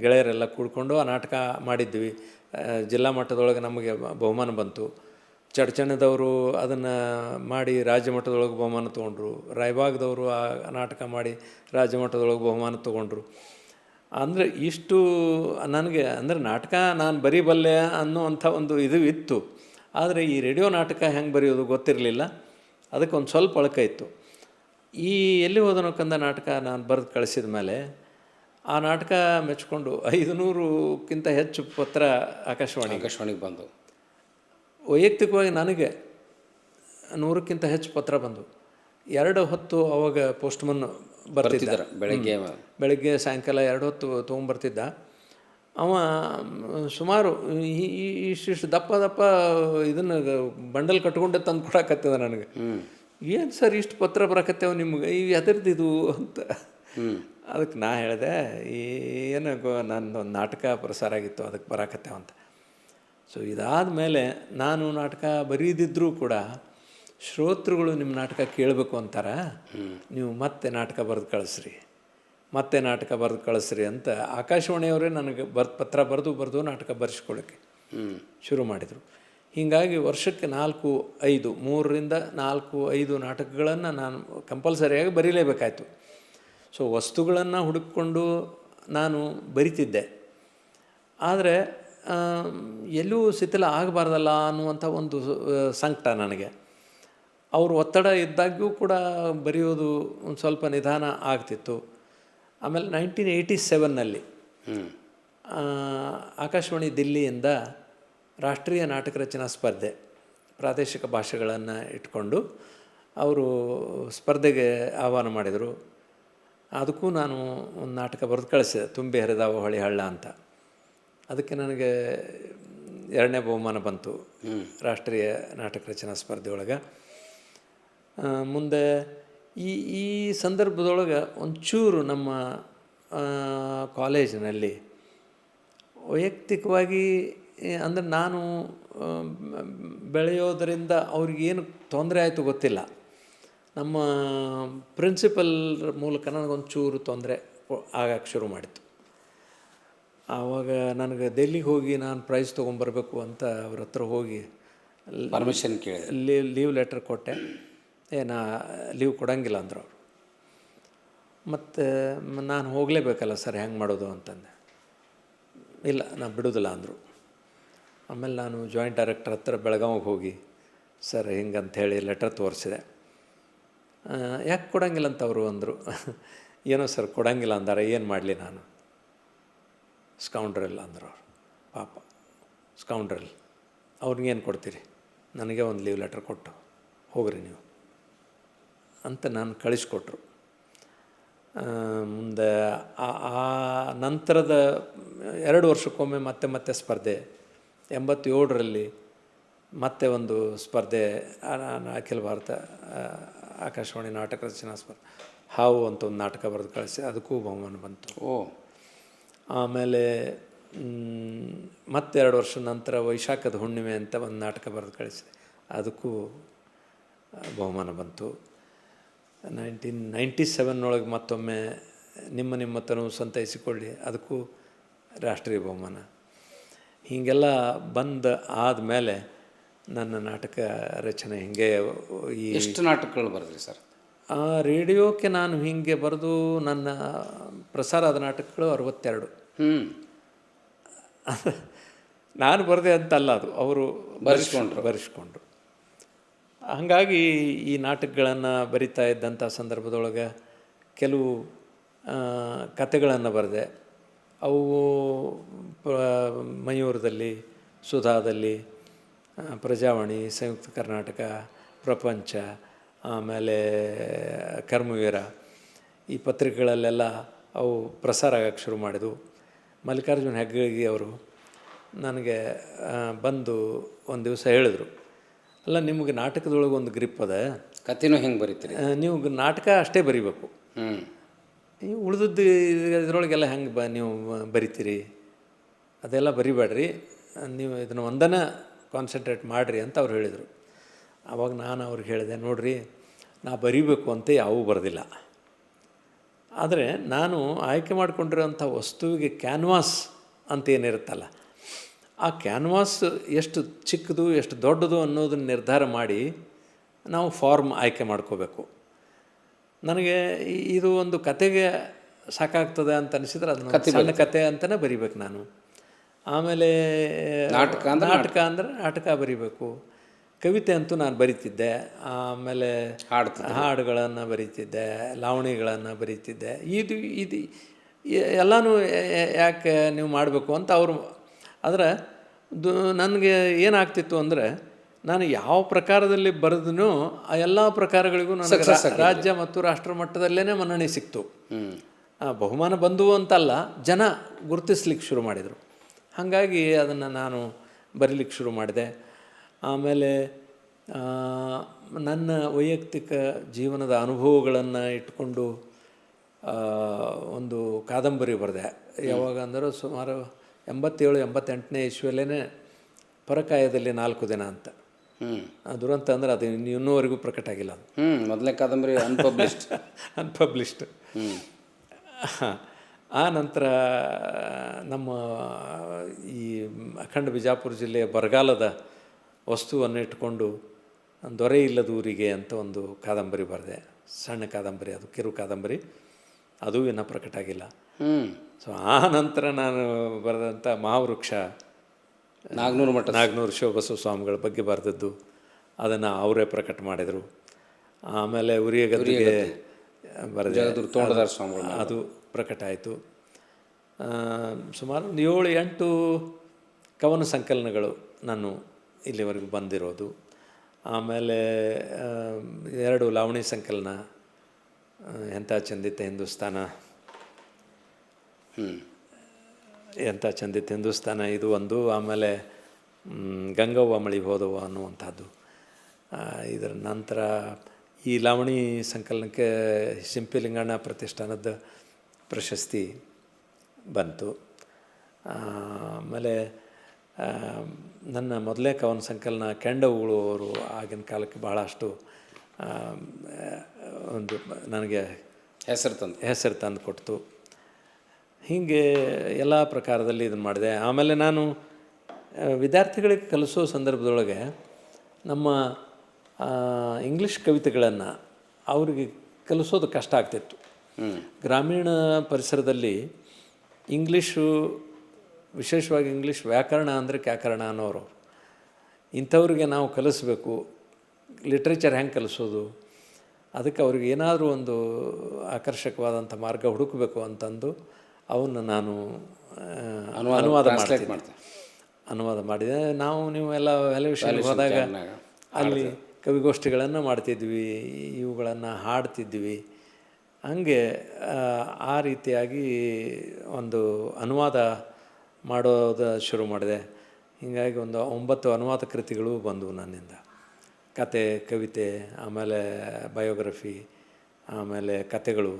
ಗೆಳೆಯರೆಲ್ಲ ಕೂಡ್ಕೊಂಡು ಆ ನಾಟಕ ಮಾಡಿದ್ವಿ. ಜಿಲ್ಲಾ ಮಟ್ಟದೊಳಗೆ ನಮಗೆ ಬಹುಮಾನ ಬಂತು. ಚಡ್ಚಣದವರು ಅದನ್ನು ಮಾಡಿ ರಾಜ್ಯ ಮಟ್ಟದೊಳಗೆ ಬಹುಮಾನ ತೊಗೊಂಡ್ರು. ರಾಯಬಾಗದವರು ಆ ನಾಟಕ ಮಾಡಿ ರಾಜ್ಯ ಮಟ್ಟದೊಳಗೆ ಬಹುಮಾನ ತೊಗೊಂಡ್ರು. ಅಂದರೆ ಇಷ್ಟು ನನಗೆ ಅಂದರೆ ನಾಟಕ ನಾನು ಬರೀಬಲ್ಲೆ ಅನ್ನೋವಂಥ ಒಂದು ಇದು ಇತ್ತು. ಆದರೆ ಈ ರೇಡಿಯೋ ನಾಟಕ ಹೆಂಗೆ ಬರೆಯೋದು ಗೊತ್ತಿರಲಿಲ್ಲ. ಅದಕ್ಕೆ ಒಂದು ಸ್ವಲ್ಪ ಅಳಕ ಇತ್ತು. ಈ ಎಲ್ಲಿ ಹೋದನೋ ಕಂದ ನಾಟಕ ನಾನು ಬರೆದು ಕಳಿಸಿದ ಮೇಲೆ ಆ ನಾಟಕ ಮೆಚ್ಕೊಂಡು 500ಕ್ಕಿಂತ ಹೆಚ್ಚು ಪತ್ರ ಆಕಾಶವಾಣಿಗೆ ಬಂದು, ವೈಯಕ್ತಿಕವಾಗಿ ನನಗೆ 100ಕ್ಕಿಂತ ಹೆಚ್ಚು ಪತ್ರ ಬಂದು. 2 ಹೊತ್ತು ಅವಾಗ ಪೋಸ್ಟ್ಮನ್ ಬರ್ತಿದ್ದಾರೆ. ಬೆಳಗ್ಗೆ ಸಾಯಂಕಾಲ 2 ಹೊತ್ತು ತೊಗೊಂಬರ್ತಿದ್ದ. ಅವ ಸುಮಾರು ಇಷ್ಟಿಷ್ಟು ದಪ್ಪ ಇದನ್ನು ಬಂಡಲ್ ಕಟ್ಕೊಂಡೆ ತಂದು ಕೊಡಕತ್ತಿದ ನನಗೆ. ಏನು ಸರ್ ಇಷ್ಟು ಪತ್ರ ಬರಕತ್ತೇವೆ ನಿಮ್ಗೆ, ಎದರ್ದಿದು ಅಂತ. ಅದಕ್ಕೆ ನಾ ಹೇಳಿದೆ, ಏನು ನಂದು ಒಂದು ನಾಟಕ ಪ್ರಸಾರ ಆಗಿತ್ತು, ಅದಕ್ಕೆ ಬರಾಕತ್ತೇವಂತ. ಸೊ ಇದಾದ ಮೇಲೆ ನಾನು ನಾಟಕ ಬರೀದಿದ್ದರೂ ಕೂಡ ಶ್ರೋತೃಗಳು ನಿಮ್ಮ ನಾಟಕ ಕೇಳಬೇಕು ಅಂತಾರೆ, ನೀವು ಮತ್ತೆ ನಾಟಕ ಬರೆದು ಕಳಿಸ್ರಿ ಅಂತ ಆಕಾಶವಾಣಿಯವರೇ ನನಗೆ ಪತ್ರ ಬರೆದು ನಾಟಕ ಬರೆಸ್ಕೊಳ್ಳೋಕ್ಕೆ ಶುರು ಮಾಡಿದರು. ಹೀಗಾಗಿ ವರ್ಷಕ್ಕೆ 4-5 3ರಿಂದ 4-5 ನಾಟಕಗಳನ್ನು ನಾನು ಕಂಪಲ್ಸರಿಯಾಗಿ ಬರೀಲೇಬೇಕಾಯಿತು. ಸೊ ವಸ್ತುಗಳನ್ನು ಹುಡುಕಿಕೊಂಡು ನಾನು ಬರಿತಿದ್ದೆ. ಆದರೆ ಎಲ್ಲೂ ಶಿಥಿಲ ಆಗಬಾರ್ದಲ್ಲ ಅನ್ನುವಂಥ ಒಂದು ಸಂಕಟ ನನಗೆ. ಅವರು ಒತ್ತಡ ಇದ್ದಾಗ್ಯೂ ಕೂಡ ಬರೆಯೋದು ಒಂದು ಸ್ವಲ್ಪ ನಿಧಾನ ಆಗ್ತಿತ್ತು. ಆಮೇಲೆ 1987ನಲ್ಲಿ ಆಕಾಶವಾಣಿ ದಿಲ್ಲಿಯಿಂದ ರಾಷ್ಟ್ರೀಯ ನಾಟಕ ರಚನಾ ಸ್ಪರ್ಧೆ, ಪ್ರಾದೇಶಿಕ ಭಾಷೆಗಳನ್ನು ಇಟ್ಕೊಂಡು ಅವರು ಸ್ಪರ್ಧೆಗೆ ಆಹ್ವಾನ ಮಾಡಿದರು. ಅದಕ್ಕೂ ನಾನು ಒಂದು ನಾಟಕ ಬರೆದು ಕಳಿಸಿದೆ, ತುಂಬಿ ಹರಿದಾವ ಹೊಳಿ ಹಳ್ಳ ಅಂತ. ಅದಕ್ಕೆ ನನಗೆ 2ನೇ ಬಹುಮಾನ ಬಂತು ರಾಷ್ಟ್ರೀಯ ನಾಟಕ ರಚನಾ ಸ್ಪರ್ಧೆ ಒಳಗೆ. ಮುಂದೆ ಈ ಈ ಸಂದರ್ಭದೊಳಗೆ ಒಂಚೂರು ನಮ್ಮ ಕಾಲೇಜಿನಲ್ಲಿ ವೈಯಕ್ತಿಕವಾಗಿ ಅಂದರೆ ನಾನು ಬೆಳೆಯೋದರಿಂದ ಅವ್ರಿಗೇನು ತೊಂದರೆ ಆಯಿತು ಗೊತ್ತಿಲ್ಲ. ನಮ್ಮ ಪ್ರಿನ್ಸಿಪಲ್ ಮೂಲಕ ನನಗೊಂಚೂರು ತೊಂದರೆ ಆಗಕ್ಕೆ ಶುರು ಮಾಡಿತು. ಆವಾಗ ನನಗೆ ಡೆಲ್ಲಿಗೆ ಹೋಗಿ ನಾನು ಪ್ರೈಸ್ ತೊಗೊಂಬರ್ಬೇಕು ಅಂತ ಅವ್ರ ಹತ್ರ ಹೋಗಿ ಪರ್ಮಿಷನ್ ಕೇಳಿ ಲೀವ್ ಲೆಟರ್ ಕೊಟ್ಟೆ. ನಾ ಲೀವ್ ಕೊಡೋಂಗಿಲ್ಲ ಅಂದರು ಅವರು. ಮತ್ತು ನಾನು ಹೋಗಲೇಬೇಕಲ್ಲ ಸರ್, ಹೆಂಗೆ ಮಾಡೋದು ಅಂತಂದೆ. ಇಲ್ಲ ನಾನು ಬಿಡೋದಿಲ್ಲ ಅಂದರು. ಆಮೇಲೆ ನಾನು ಜಾಯಿಂಟ್ ಡೈರೆಕ್ಟರ್ ಹತ್ರ ಬೆಳಗಾವಿಗೆ ಹೋಗಿ ಸರ್ ಹಿಂಗಂಥೇಳಿ ಲೆಟರ್ ತೋರಿಸಿದೆ. ಯಾಕೆ ಕೊಡೋಂಗಿಲ್ಲ ಅಂತ ಅವರು ಅಂದರು. ಏನೋ ಸರ್ ಕೊಡೋಂಗಿಲ್ಲ ಅಂದಾರೆ, ಏನು ಮಾಡಲಿ ನಾನು, ಸ್ಕೌಂಡ್ರಲ್ ಅಂದರು ಅವರು. ಪಾಪ ಸ್ಕೌಂಡ್ರಲ್, ಅವ್ರಿಗೇನು ಕೊಡ್ತೀರಿ, ನನಗೆ ಒಂದು ಲೀವ್ ಲೆಟರ್ ಕೊಟ್ಟು ಹೋಗ್ರಿ ನೀವು ಅಂತ ನಾನು ಕಳಿಸ್ಕೊಟ್ರು. ಮುಂದೆ ಆ ನಂತರದ 2 ವರ್ಷಕ್ಕೊಮ್ಮೆ ಮತ್ತೆ ಸ್ಪರ್ಧೆ. 87ರಲ್ಲಿ ಮತ್ತೆ ಒಂದು ಸ್ಪರ್ಧೆ, ಅಖಿಲ ಭಾರತ ಆಕಾಶವಾಣಿ ನಾಟಕ ರಚನಾ ಸ್ಪರ್ಧೆ, ಹಾವು ಅಂತ ಒಂದು ನಾಟಕ ಬರೆದು ಕಳಿಸಿ, ಅದಕ್ಕೂ ಬಹುಮಾನ ಬಂತು. ಆಮೇಲೆ ಮತ್ತೆ 2 ವರ್ಷದ ನಂತರ ವೈಶಾಖದ ಹುಣ್ಣಿಮೆ ಅಂತ ಒಂದು ನಾಟಕ ಬರೆದು ಕಳಿಸಿದೆ, ಅದಕ್ಕೂ ಬಹುಮಾನ ಬಂತು. 1997 ಮತ್ತೊಮ್ಮೆ ನಿಮ್ಮ ತನು ಸಂತೈಸಿಕೊಳ್ಳಿ, ಅದಕ್ಕೂ ರಾಷ್ಟ್ರೀಯ ಬಹುಮಾನ. ಹೀಗೆಲ್ಲ ಆದಮೇಲೆ ನನ್ನ ನಾಟಕ ರಚನೆ ಹಿಂಗೆ ಎಷ್ಟು ನಾಟಕಗಳು ಬರೆದ್ರಿ ಸರ್? ರೇಡಿಯೋಕ್ಕೆ ನಾನು ಹೀಗೆ ಬರೆದು ನನ್ನ ಪ್ರಸಾರ ಆದ ನಾಟಕಗಳು 62. ನಾನು ಬರೆದೆ ಅಂತಲ್ಲ, ಅದು ಅವರು ಬರೆಸ್ಕೊಂಡ್ರು. ಹಾಗಾಗಿ ಈ ನಾಟಕಗಳನ್ನು ಬರಿತಾ ಇದ್ದಂಥ ಸಂದರ್ಭದೊಳಗೆ ಕೆಲವು ಕತೆಗಳನ್ನು ಬರೆದೆ. ಅವು ಮಯೂರದಲ್ಲಿ, ಸುಧಾದಲ್ಲಿ, ಪ್ರಜಾವಾಣಿ, ಸಂಯುಕ್ತ ಕರ್ನಾಟಕ, ಪ್ರಪಂಚ, ಆಮೇಲೆ ಕರ್ಮವೀರ, ಈ ಪತ್ರಿಕೆಗಳಲ್ಲೆಲ್ಲ ಅವು ಪ್ರಸಾರ ಆಗಕ್ಕೆ ಶುರು ಮಾಡಿದವು. ಮಲ್ಲಿಕಾರ್ಜುನ ಹೆಗ್ಗಳ್ಗಿ ಅವರು ನನಗೆ ಬಂದು ಒಂದು ದಿವಸ ಹೇಳಿದ್ರು, ಅಲ್ಲ ನಿಮಗೆ ನಾಟಕದೊಳಗೆ ಒಂದು ಗ್ರಿಪ್ ಅದ, ಕಥೆನೂ ಹೆಂಗೆ ಬರೀತೀರಿ ನೀವು, ನಾಟಕ ಅಷ್ಟೇ ಬರಿಬೇಕು, ನೀವು ಉಳಿದದ್ದು ಇದರೊಳಗೆಲ್ಲ ಹೆಂಗೆ ನೀವು ಬರಿತೀರಿ, ಅದೆಲ್ಲ ಬರಿಬೇಡ್ರಿ, ನೀವು ಇದನ್ನು ಒಂದನ್ನು ಕಾನ್ಸಂಟ್ರೇಟ್ ಮಾಡಿರಿ ಅಂತ ಅವ್ರು ಹೇಳಿದರು. ಆವಾಗ ನಾನು ಅವ್ರಿಗೆ ಹೇಳಿದೆ, ನೋಡಿರಿ ನಾ ಬರಿಬೇಕು ಅಂತ ಯಾವೂ ಬರೆದಿಲ್ಲ, ಆದರೆ ನಾನು ಆಯ್ಕೆ ಮಾಡಿಕೊಂಡಿರೋಂಥ ವಸ್ತುವಿಗೆ ಕ್ಯಾನ್ವಾಸ್ ಅಂತ ಏನಿರುತ್ತಲ್ಲ, ಆ ಕ್ಯಾನ್ವಾಸ್ ಎಷ್ಟು ಚಿಕ್ಕದು ಎಷ್ಟು ದೊಡ್ಡದು ಅನ್ನೋದನ್ನು ನಿರ್ಧಾರ ಮಾಡಿ ನಾವು ಫಾರ್ಮ್ ಆಯ್ಕೆ ಮಾಡ್ಕೋಬೇಕು. ನನಗೆ ಇದು ಒಂದು ಕತೆಗೆ ಸಾಕಾಗ್ತದೆ ಅಂತ ಅನಿಸಿದ್ರೆ ಅದನ್ನು ಸಣ್ಣ ಕತೆ ಅಂತಲೇ ಬರಿಬೇಕು ನಾನು. ಆಮೇಲೆ ನಾಟಕ ಅಂದರೆ ನಾಟಕ ಬರಿಬೇಕು. ಕವಿತೆ ಅಂತೂ ನಾನು ಬರಿತಿದ್ದೆ, ಆಮೇಲೆ ಹಾಡುಗಳನ್ನು ಬರಿತಿದ್ದೆ, ಲಾವಣಿಗಳನ್ನು ಬರಿತಿದ್ದೆ. ಇದು ಎಲ್ಲನೂ ಯಾಕೆ ನೀವು ಮಾಡಬೇಕು ಅಂತ ಅವರು. ಆದರೆ ನನಗೆ ಏನಾಗ್ತಿತ್ತು ಅಂದರೆ, ನಾನು ಯಾವ ಪ್ರಕಾರದಲ್ಲಿ ಬರೆದನೋ ಆ ಎಲ್ಲ ಪ್ರಕಾರಗಳಿಗೂ ನನಗೆ ರಾಜ್ಯ ಮತ್ತು ರಾಷ್ಟ್ರ ಮಟ್ಟದಲ್ಲೇ ಮನ್ನಣೆ ಸಿಕ್ತು. ಬಹುಮಾನ ಬಂದವು ಅಂತಲ್ಲ, ಜನ ಗುರುತಿಸ್ಲಿಕ್ಕೆ ಶುರು ಮಾಡಿದರು. ಹಾಗಾಗಿ ಅದನ್ನು ನಾನು ಬರೀಲಿಕ್ಕೆ ಶುರು ಮಾಡಿದೆ. ಆಮೇಲೆ ನನ್ನ ವೈಯಕ್ತಿಕ ಜೀವನದ ಅನುಭವಗಳನ್ನು ಇಟ್ಕೊಂಡು ಒಂದು ಕಾದಂಬರಿ ಬರೆದೆ. ಯಾವಾಗ ಅಂದರೆ ಸುಮಾರು 87-88ನೇ ಇಸ್ವಿಯಲ್ಲೇ ಪರಕಾಯದಲ್ಲಿ 4 ದಿನ ಅಂತ. ದುರಂತ ಅಂದರೆ ಅದು ಇನ್ನೂವರೆಗೂ ಪ್ರಕಟ ಆಗಿಲ್ಲ. ಅದು ಮೊದಲನೇ ಕಾದಂಬರಿ ಅನ್ಪಬ್ಲಿಷ್ಡ್. ಆ ನಂತರ ನಮ್ಮ ಈ ಅಖಂಡ ಬಿಜಾಪುರ ಜಿಲ್ಲೆಯ ಬರಗಾಲದ ವಸ್ತುವನ್ನು ಇಟ್ಕೊಂಡು ದೊರೆ ಇಲ್ಲದೂರಿಗೆ ಅಂತ ಒಂದು ಕಾದಂಬರಿ ಬರೆದೆ. ಸಣ್ಣ ಕಾದಂಬರಿ, ಅದು ಕಿರು ಕಾದಂಬರಿ, ಅದು ಇನ್ನೂ ಪ್ರಕಟ ಆಗಿಲ್ಲ. ಸೊ ಆ ನಂತರ ನಾನು ಬರೆದಂಥ ಮಹಾವೃಕ್ಷ, ನಾಗನೂರು ಶಿವಬಸವ ಸ್ವಾಮಿಗಳ ಬಗ್ಗೆ ಬರೆದದ್ದು, ಅದನ್ನು ಅವರೇ ಪ್ರಕಟ ಮಾಡಿದರು. ಆಮೇಲೆ ಉರಿಯಗದ್ದಿಗೆ ಬರೆದೆ, ಅದು ಪ್ರಕಟ ಆಯಿತು. ಸುಮಾರು 7-8 ಕವನ ಸಂಕಲನಗಳು ನಾನು ಇಲ್ಲಿವರೆಗೂ ಬಂದಿರೋದು. ಆಮೇಲೆ 2 ಲಾವಣಿ ಸಂಕಲನ, ಎಂಥ ಚಂದಿತ ಹಿಂದೂಸ್ತಾನ, ಎಂಥ ಚಂದಿತ ಹಿಂದೂಸ್ತಾನ ಇದು ಒಂದು. ಆಮೇಲೆ ಗಂಗವ್ವ ಮಳಿ ಹೋದವ್ವ ಅನ್ನುವಂಥದ್ದು. ಇದರ ನಂತರ ಈ ಲಾವಣಿ ಸಂಕಲನಕ್ಕೆ ಸಿಂಪಿಲಿಂಗಣ್ಣ ಪ್ರತಿಷ್ಠಾನದ ಪ್ರಶಸ್ತಿ ಬಂತು. ಆಮೇಲೆ ನನ್ನ ಮೊದಲೇ ಕವನ ಸಂಕಲನ ಕೆಂಡವುಗಳು ಅವರು ಆಗಿನ ಕಾಲಕ್ಕೆ ಭಾಳಷ್ಟು ಒಂದು ನನಗೆ ಹೆಸರು ತಂದು ಕೊಡ್ತು. ಹೀಗೆ ಎಲ್ಲ ಪ್ರಕಾರದಲ್ಲಿ ಇದನ್ನು ಮಾಡಿದೆ. ಆಮೇಲೆ ನಾನು ವಿದ್ಯಾರ್ಥಿಗಳಿಗೆ ಕಲಿಸೋ ಸಂದರ್ಭದೊಳಗೆ ನಮ್ಮ ಇಂಗ್ಲೀಷ್ ಕವಿತೆಗಳನ್ನು ಅವರಿಗೆ ಕಲಿಸೋದು ಕಷ್ಟ ಆಗ್ತಿತ್ತು. ಗ್ರಾಮೀಣ ಪರಿಸರದಲ್ಲಿ ಇಂಗ್ಲೀಷು, ವಿಶೇಷವಾಗಿ ಇಂಗ್ಲೀಷ್ ವ್ಯಾಕರಣ ಅಂದರೆ ಕ್ಯಾಕರಣ ಅನ್ನೋರು, ಇಂಥವ್ರಿಗೆ ನಾವು ಕಲಿಸ್ಬೇಕು, ಲಿಟ್ರೇಚರ್ ಹೆಂಗೆ ಕಲಿಸೋದು, ಅದಕ್ಕೆ ಅವ್ರಿಗೆ ಏನಾದರೂ ಒಂದು ಆಕರ್ಷಕವಾದಂಥ ಮಾರ್ಗ ಹುಡುಕಬೇಕು ಅಂತಂದು ಅವನ್ನ ನಾನು ಅನುವಾದ ಮಾಡಿದೆ. ನೀವು ಎಲ್ಲ ವ್ಯಾಲ್ಯೂಷನ್ಗೆ ಹೋದಾಗ ಅಲ್ಲಿ ಕವಿಗೋಷ್ಠಿಗಳನ್ನು ಮಾಡ್ತಿದ್ವಿ, ಇವುಗಳನ್ನು ಹಾಡ್ತಿದ್ವಿ. ಹಾಗೆ ಆ ರೀತಿಯಾಗಿ ಒಂದು ಅನುವಾದ ಮಾಡೋದು ಶುರು ಮಾಡಿದೆ. ಹೀಗಾಗಿ ಒಂದು 9 ಅನುವಾದ ಕೃತಿಗಳು ಬಂದವು ನನ್ನಿಂದ. ಕತೆ, ಕವಿತೆ, ಆಮೇಲೆ ಬಯೋಗ್ರಫಿ, ಆಮೇಲೆ ಕತೆಗಳು,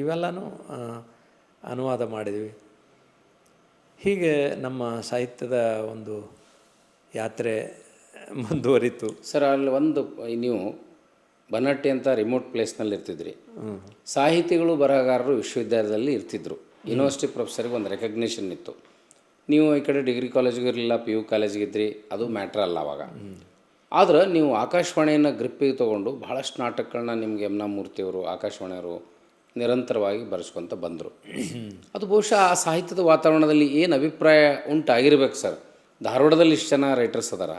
ಇವೆಲ್ಲನೂ ಅನುವಾದ ಮಾಡಿದ್ವಿ. ಹೀಗೆ ನಮ್ಮ ಸಾಹಿತ್ಯದ ಒಂದು ಯಾತ್ರೆ ಮುಂದುವರಿತು. ಸರ್, ಅಲ್ಲಿ ಒಂದು ನೀವು ಬನಹಟ್ಟಿ ಅಂತ ರಿಮೋಟ್ ಪ್ಲೇಸ್ನಲ್ಲಿ ಇರ್ತಿದ್ರಿ. ಸಾಹಿತಿಗಳು, ಬರಹಗಾರರು ವಿಶ್ವವಿದ್ಯಾಲಯದಲ್ಲಿ ಇರ್ತಿದ್ರು. ಯೂನಿವರ್ಸಿಟಿ ಪ್ರೊಫೆಸರ್ಗೆ ಒಂದು ರೆಕಗ್ನಿಷನ್ ಇತ್ತು. ನೀವು ಈ ಕಡೆ ಡಿಗ್ರಿ ಕಾಲೇಜಿಗೆ ಇರಲಿಲ್ಲ, PU ಕಾಲೇಜಿಗಿದ್ರಿ, ಅದು ಮ್ಯಾಟ್ರ್ ಅಲ್ಲ ಅವಾಗ. ಆದ್ರೆ ನೀವು ಆಕಾಶವಾಣಿಯನ್ನು ಗ್ರಿಪ್ಪಿಗೆ ತೊಗೊಂಡು ಭಾಳಷ್ಟು ನಾಟಕಗಳನ್ನ ನಿಮಗೆ ಎಮ್ ಮೂರ್ತಿಯವರು, ಆಕಾಶವಾಣಿಯವರು ನಿರಂತರವಾಗಿ ಬರೆಸ್ಕೊತ ಬಂದರು. ಅದು ಬಹುಶಃ ಆ ಸಾಹಿತ್ಯದ ವಾತಾವರಣದಲ್ಲಿ ಏನು ಅಭಿಪ್ರಾಯ ಉಂಟಾಗಿರ್ಬೇಕು ಸರ್. ಧಾರವಾಡದಲ್ಲಿ ಇಷ್ಟು ಜನ ರೈಟರ್ಸ್ ಅದಾರ,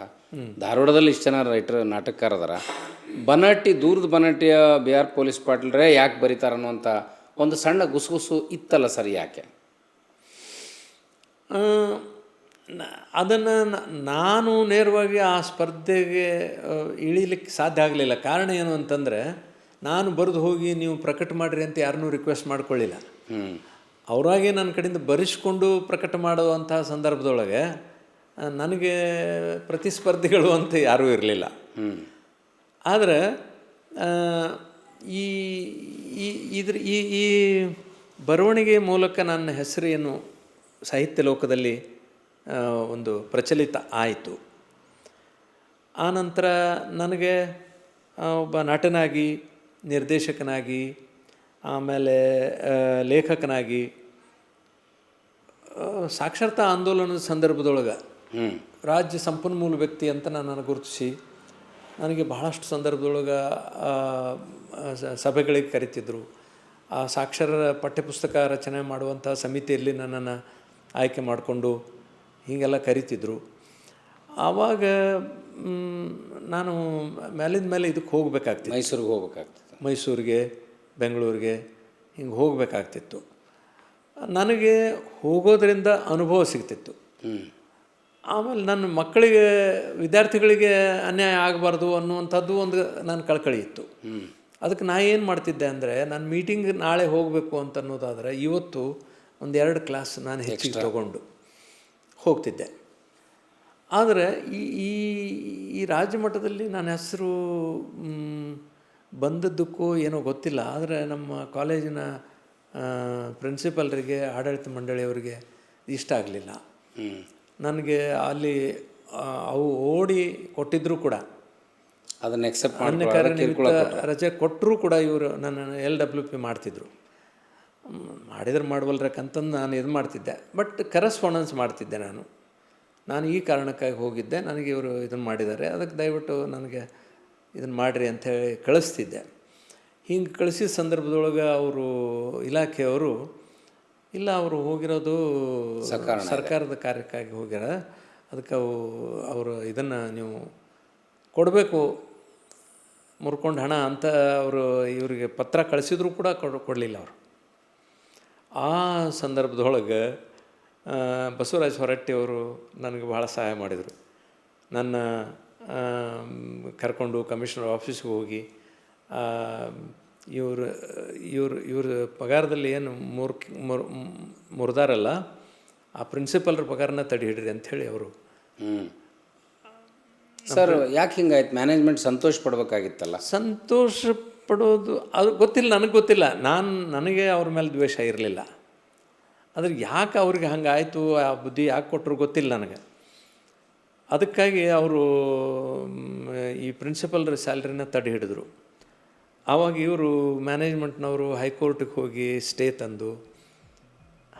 ಧಾರವಾಡದಲ್ಲಿ ಇಷ್ಟು ಜನ ನಾಟಕಕಾರ ಅದಾರ, ಬನಹಟ್ಟಿ, ದೂರದ ಬನಹಟ್ಟಿಯ BR ಪೊಲೀಸ್ ಪಾಟೀಲ್ರೇ ಯಾಕೆ ಬರೀತಾರೆ ಅನ್ನುವಂಥ ಒಂದು ಸಣ್ಣ ಗುಸುಗುಸು ಇತ್ತಲ್ಲ ಸರ್, ಯಾಕೆ? ಅದನ್ನು ನಾನು ನೇರವಾಗಿ ಆ ಸ್ಪರ್ಧೆಗೆ ಇಳಿಲಿಕ್ಕೆ ಸಾಧ್ಯ ಆಗಲಿಲ್ಲ. ಕಾರಣ ಏನು ಅಂತಂದರೆ, ನಾನು ಬರೆದು ಹೋಗಿ ನೀವು ಪ್ರಕಟ ಮಾಡಿರಿ ಅಂತ ಯಾರನ್ನೂ ರಿಕ್ವೆಸ್ಟ್ ಮಾಡ್ಕೊಳ್ಳಿಲ್ಲ. ಅವರಾಗೆ ನನ್ನ ಕಡೆಯಿಂದ ಬರೆಸ್ಕೊಂಡು ಪ್ರಕಟ ಮಾಡುವಂತಹ ಸಂದರ್ಭದೊಳಗೆ ನನಗೆ ಪ್ರತಿಸ್ಪರ್ಧಿಗಳು ಅಂತ ಯಾರೂ ಇರಲಿಲ್ಲ. ಆದರೆ ಈ ಬರವಣಿಗೆ ಮೂಲಕ ನನ್ನ ಹೆಸರು ಏನು ಸಾಹಿತ್ಯ ಲೋಕದಲ್ಲಿ ಒಂದು ಪ್ರಚಲಿತ ಆಯಿತು. ಆನಂತರ ನನಗೆ ಒಬ್ಬ ನಟನಾಗಿ, ನಿರ್ದೇಶಕನಾಗಿ, ಆಮೇಲೆ ಲೇಖಕನಾಗಿ, ಸಾಕ್ಷರತಾ ಆಂದೋಲನದ ಸಂದರ್ಭದೊಳಗೆ ರಾಜ್ಯ ಸಂಪನ್ಮೂಲ ವ್ಯಕ್ತಿ ಅಂತ ನನ್ನನ್ನು ಗುರುತಿಸಿ ನನಗೆ ಬಹಳಷ್ಟು ಸಂದರ್ಭದೊಳಗೆ ಸಭೆಗಳಿಗೆ ಕರಿತಿದ್ದರು. ಆ ಸಾಕ್ಷರರ ಪಠ್ಯಪುಸ್ತಕ ರಚನೆ ಮಾಡುವಂಥ ಸಮಿತಿಯಲ್ಲಿ ನನ್ನನ್ನು ಆಯ್ಕೆ ಮಾಡಿಕೊಂಡು ಹೀಗೆಲ್ಲ ಕರಿತಿದ್ದರು. ಆವಾಗ ನಾನು ಮೇಲಿಂದ ಮೇಲೆ ಇದಕ್ಕೆ ಹೋಗಬೇಕಾಗ್ತಿತ್ತು. ಮೈಸೂರಿಗೆ, ಬೆಂಗಳೂರಿಗೆ ಹಿಂಗೆ ಹೋಗಬೇಕಾಗ್ತಿತ್ತು. ನನಗೆ ಹೋಗೋದ್ರಿಂದ ಅನುಭವ ಸಿಗ್ತಿತ್ತು. ಆಮೇಲೆ ನನ್ನ ಮಕ್ಕಳಿಗೆ, ವಿದ್ಯಾರ್ಥಿಗಳಿಗೆ ಅನ್ಯಾಯ ಆಗಬಾರ್ದು ಅನ್ನುವಂಥದ್ದು ಒಂದು ನನ್ನ ಕಳಕಳಿ ಇತ್ತು. ಅದಕ್ಕೆ ನಾ ಏನು ಮಾಡ್ತಿದ್ದೆ ಅಂದರೆ, ನಾನು ಮೀಟಿಂಗ್ ನಾಳೆ ಹೋಗಬೇಕು ಅಂತ ಅನ್ನೋದಾದರೆ ಇವತ್ತು 1-2 ಕ್ಲಾಸ್ ನಾನು ಹೆಚ್ಚಿಗೆ ತಗೊಂಡು ಹೋಗ್ತಿದ್ದೆ. ಆದರೆ ಈ ರಾಜ್ಯ ಮಟ್ಟದಲ್ಲಿ ನನ್ನ ಹೆಸರು ಬಂದದ್ದಕ್ಕೂ ಏನೋ ಗೊತ್ತಿಲ್ಲ. ಆದರೆ ನಮ್ಮ ಕಾಲೇಜಿನ ಪ್ರಿನ್ಸಿಪಲ್ರಿಗೆ, ಆಡಳಿತ ಮಂಡಳಿಯವರಿಗೆ ಇಷ್ಟ ಆಗಲಿಲ್ಲ. ನನಗೆ ಅಲ್ಲಿ ಅವು ಓಡಿ ಕೊಟ್ಟಿದ್ದರೂ ಕೂಡ, ಅದನ್ನು ಎಕ್ಸೆಪ್ಟ್ ರಜೆ ಕೊಟ್ಟರೂ ಕೂಡ ಇವರು ನನ್ನನ್ನು LWP ಮಾಡ್ತಿದ್ರು. ಮಾಡಿದ್ರೆ ಮಾಡಬಲ್ರಕ್ಕಂತಂದು ನಾನು ಇದು ಮಾಡ್ತಿದ್ದೆ. ಬಟ್ ಕರೆಸ್ಪಾಂಡೆನ್ಸ್ ಮಾಡ್ತಿದ್ದೆ. ನಾನು ಈ ಕಾರಣಕ್ಕಾಗಿ ಹೋಗಿದ್ದೆ, ನನಗೆ ಇವರು ಇದನ್ನು ಮಾಡಿದ್ದಾರೆ, ಅದಕ್ಕೆ ದಯವಿಟ್ಟು ನನಗೆ ಇದನ್ನು ಮಾಡಿರಿ ಅಂಥೇಳಿ ಕಳಿಸ್ತಿದ್ದೆ. ಹಿಂಗೆ ಕಳಿಸಿದ ಸಂದರ್ಭದೊಳಗೆ ಅವರು ಇಲಾಖೆಯವರು, ಇಲ್ಲ ಅವರು ಹೋಗಿರೋದು ಸರ್ಕಾರದ ಕಾರ್ಯಕ್ಕಾಗಿ ಹೋಗ್ಯಾರ, ಅದಕ್ಕೆ ಅವರು ಇದನ್ನು ನೀವು ಕೊಡಬೇಕು, ಮುರ್ಕೊಂಡು ಹಣ ಅಂತ ಅವರು ಇವರಿಗೆ ಪತ್ರ ಕಳಿಸಿದ್ರು ಕೂಡ ಕೊಡಲಿಲ್ಲ ಅವರು. ಆ ಸಂದರ್ಭದೊಳಗೆ ಬಸವರಾಜ ಹೊರಟ್ಟಿಯವರು ನನಗೆ ಭಾಳ ಸಹಾಯ ಮಾಡಿದರು. ನನ್ನ ಕರ್ಕೊಂಡು ಕಮಿಷನರ್ ಆಫೀಸ್ಗೆ ಹೋಗಿ, ಇವ್ರ ಪಗಾರದಲ್ಲಿ ಏನು ಮುರಿದಾರಲ್ಲ, ಆ ಪ್ರಿನ್ಸಿಪಲ್ರ ಪಗಾರನ ತಡೆ ಹಿಡ್ರಿ ಅಂಥೇಳಿ ಅವರು ಸರ್ ಯಾಕೆ ಹಿಂಗಾಯ್ತು? ಮ್ಯಾನೇಜ್ಮೆಂಟ್ ಸಂತೋಷ ಪಡ್ಬೇಕಾಗಿತ್ತಲ್ಲ. ಸಂತೋಷ ಪಡೋದು ಅದು ಗೊತ್ತಿಲ್ಲ, ನನಗೆ ಗೊತ್ತಿಲ್ಲ. ನನಗೆ ಅವ್ರ ಮೇಲೆ ದ್ವೇಷ ಇರಲಿಲ್ಲ. ಆದರೆ ಯಾಕೆ ಅವ್ರಿಗೆ ಹಂಗಾಯಿತು, ಆ ಬುದ್ಧಿ ಯಾಕೆ ಕೊಟ್ಟರು ಗೊತ್ತಿಲ್ಲ ನನಗೆ. ಅದಕ್ಕಾಗಿ ಅವರು ಈ ಪ್ರಿನ್ಸಿಪಲ್ರ ಸ್ಯಾಲ್ರಿನ ತಡೆ ಹಿಡಿದ್ರು. ಆವಾಗ ಇವರು ಮ್ಯಾನೇಜ್ಮೆಂಟ್ನವರು ಹೈಕೋರ್ಟಿಗೆ ಹೋಗಿ ಸ್ಟೇ ತಂದು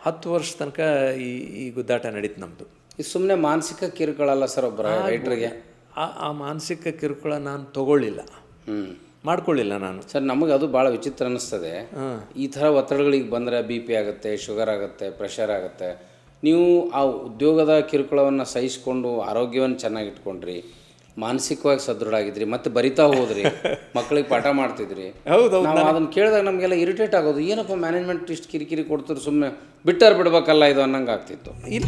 10 ವರ್ಷ ತನಕ ಈ ಗುದ್ದಾಟ ನಡೀತು ನಮ್ಮದು. ಇದು ಸುಮ್ಮನೆ ಮಾನಸಿಕ ಕಿರುಕುಳಲ್ಲ ಸರ್ ಒಬ್ಬರ ರೈಟ್ರಿಗೆ? ಆ ಮಾನಸಿಕ ಕಿರುಕುಳ ನಾನು ತಗೊಳ್ಳಿಲ್ಲ, ಮಾಡ್ಕೊಳ್ಳಿಲ್ಲ ನಾನು. ಸರ್ ನಮಗೆ ಅದು ಭಾಳ ವಿಚಿತ್ರ ಅನ್ನಿಸ್ತದೆ. ಈ ಥರ ಒತ್ತಡಗಳಿಗೆ ಬಂದರೆ BP ಆಗುತ್ತೆ, ಶುಗರ್ ಆಗುತ್ತೆ, ಪ್ರೆಷರ್ ಆಗುತ್ತೆ. ನೀವು ಆ ಉದ್ಯೋಗದ ಕಿರುಕುಳವನ್ನು ಸಹಿಸ್ಕೊಂಡು ಆರೋಗ್ಯವನ್ನು ಚೆನ್ನಾಗಿಟ್ಕೊಂಡ್ರಿ, ಮಾನಸಿಕವಾಗಿ ಸದೃಢ ಆಗಿದ್ರಿ, ಮತ್ತೆ ಬರಿತಾ ಹೋದ್ರಿ, ಮಕ್ಕಳಿಗೆ ಪಾಠ ಮಾಡ್ತಿದ್ರಿ. ಹೌದು, ನಾವು ಅದನ್ನು ಕೇಳಿದಾಗ ನಮಗೆಲ್ಲ ಇರಿಟೇಟ್ ಆಗೋದು, ಏನಪ್ಪ ಮ್ಯಾನೇಜ್ಮೆಂಟ್ ಇಷ್ಟು ಕಿರಿಕಿರಿ ಕೊಡ್ತಾರೆ, ಸುಮ್ಮನೆ ಬಿಟ್ಟಾರು ಬಿಡ್ಬೇಕಲ್ಲ ಇದು ಅನ್ನಂಗೆ ಆಗ್ತಿತ್ತು. ಇಲ್ಲ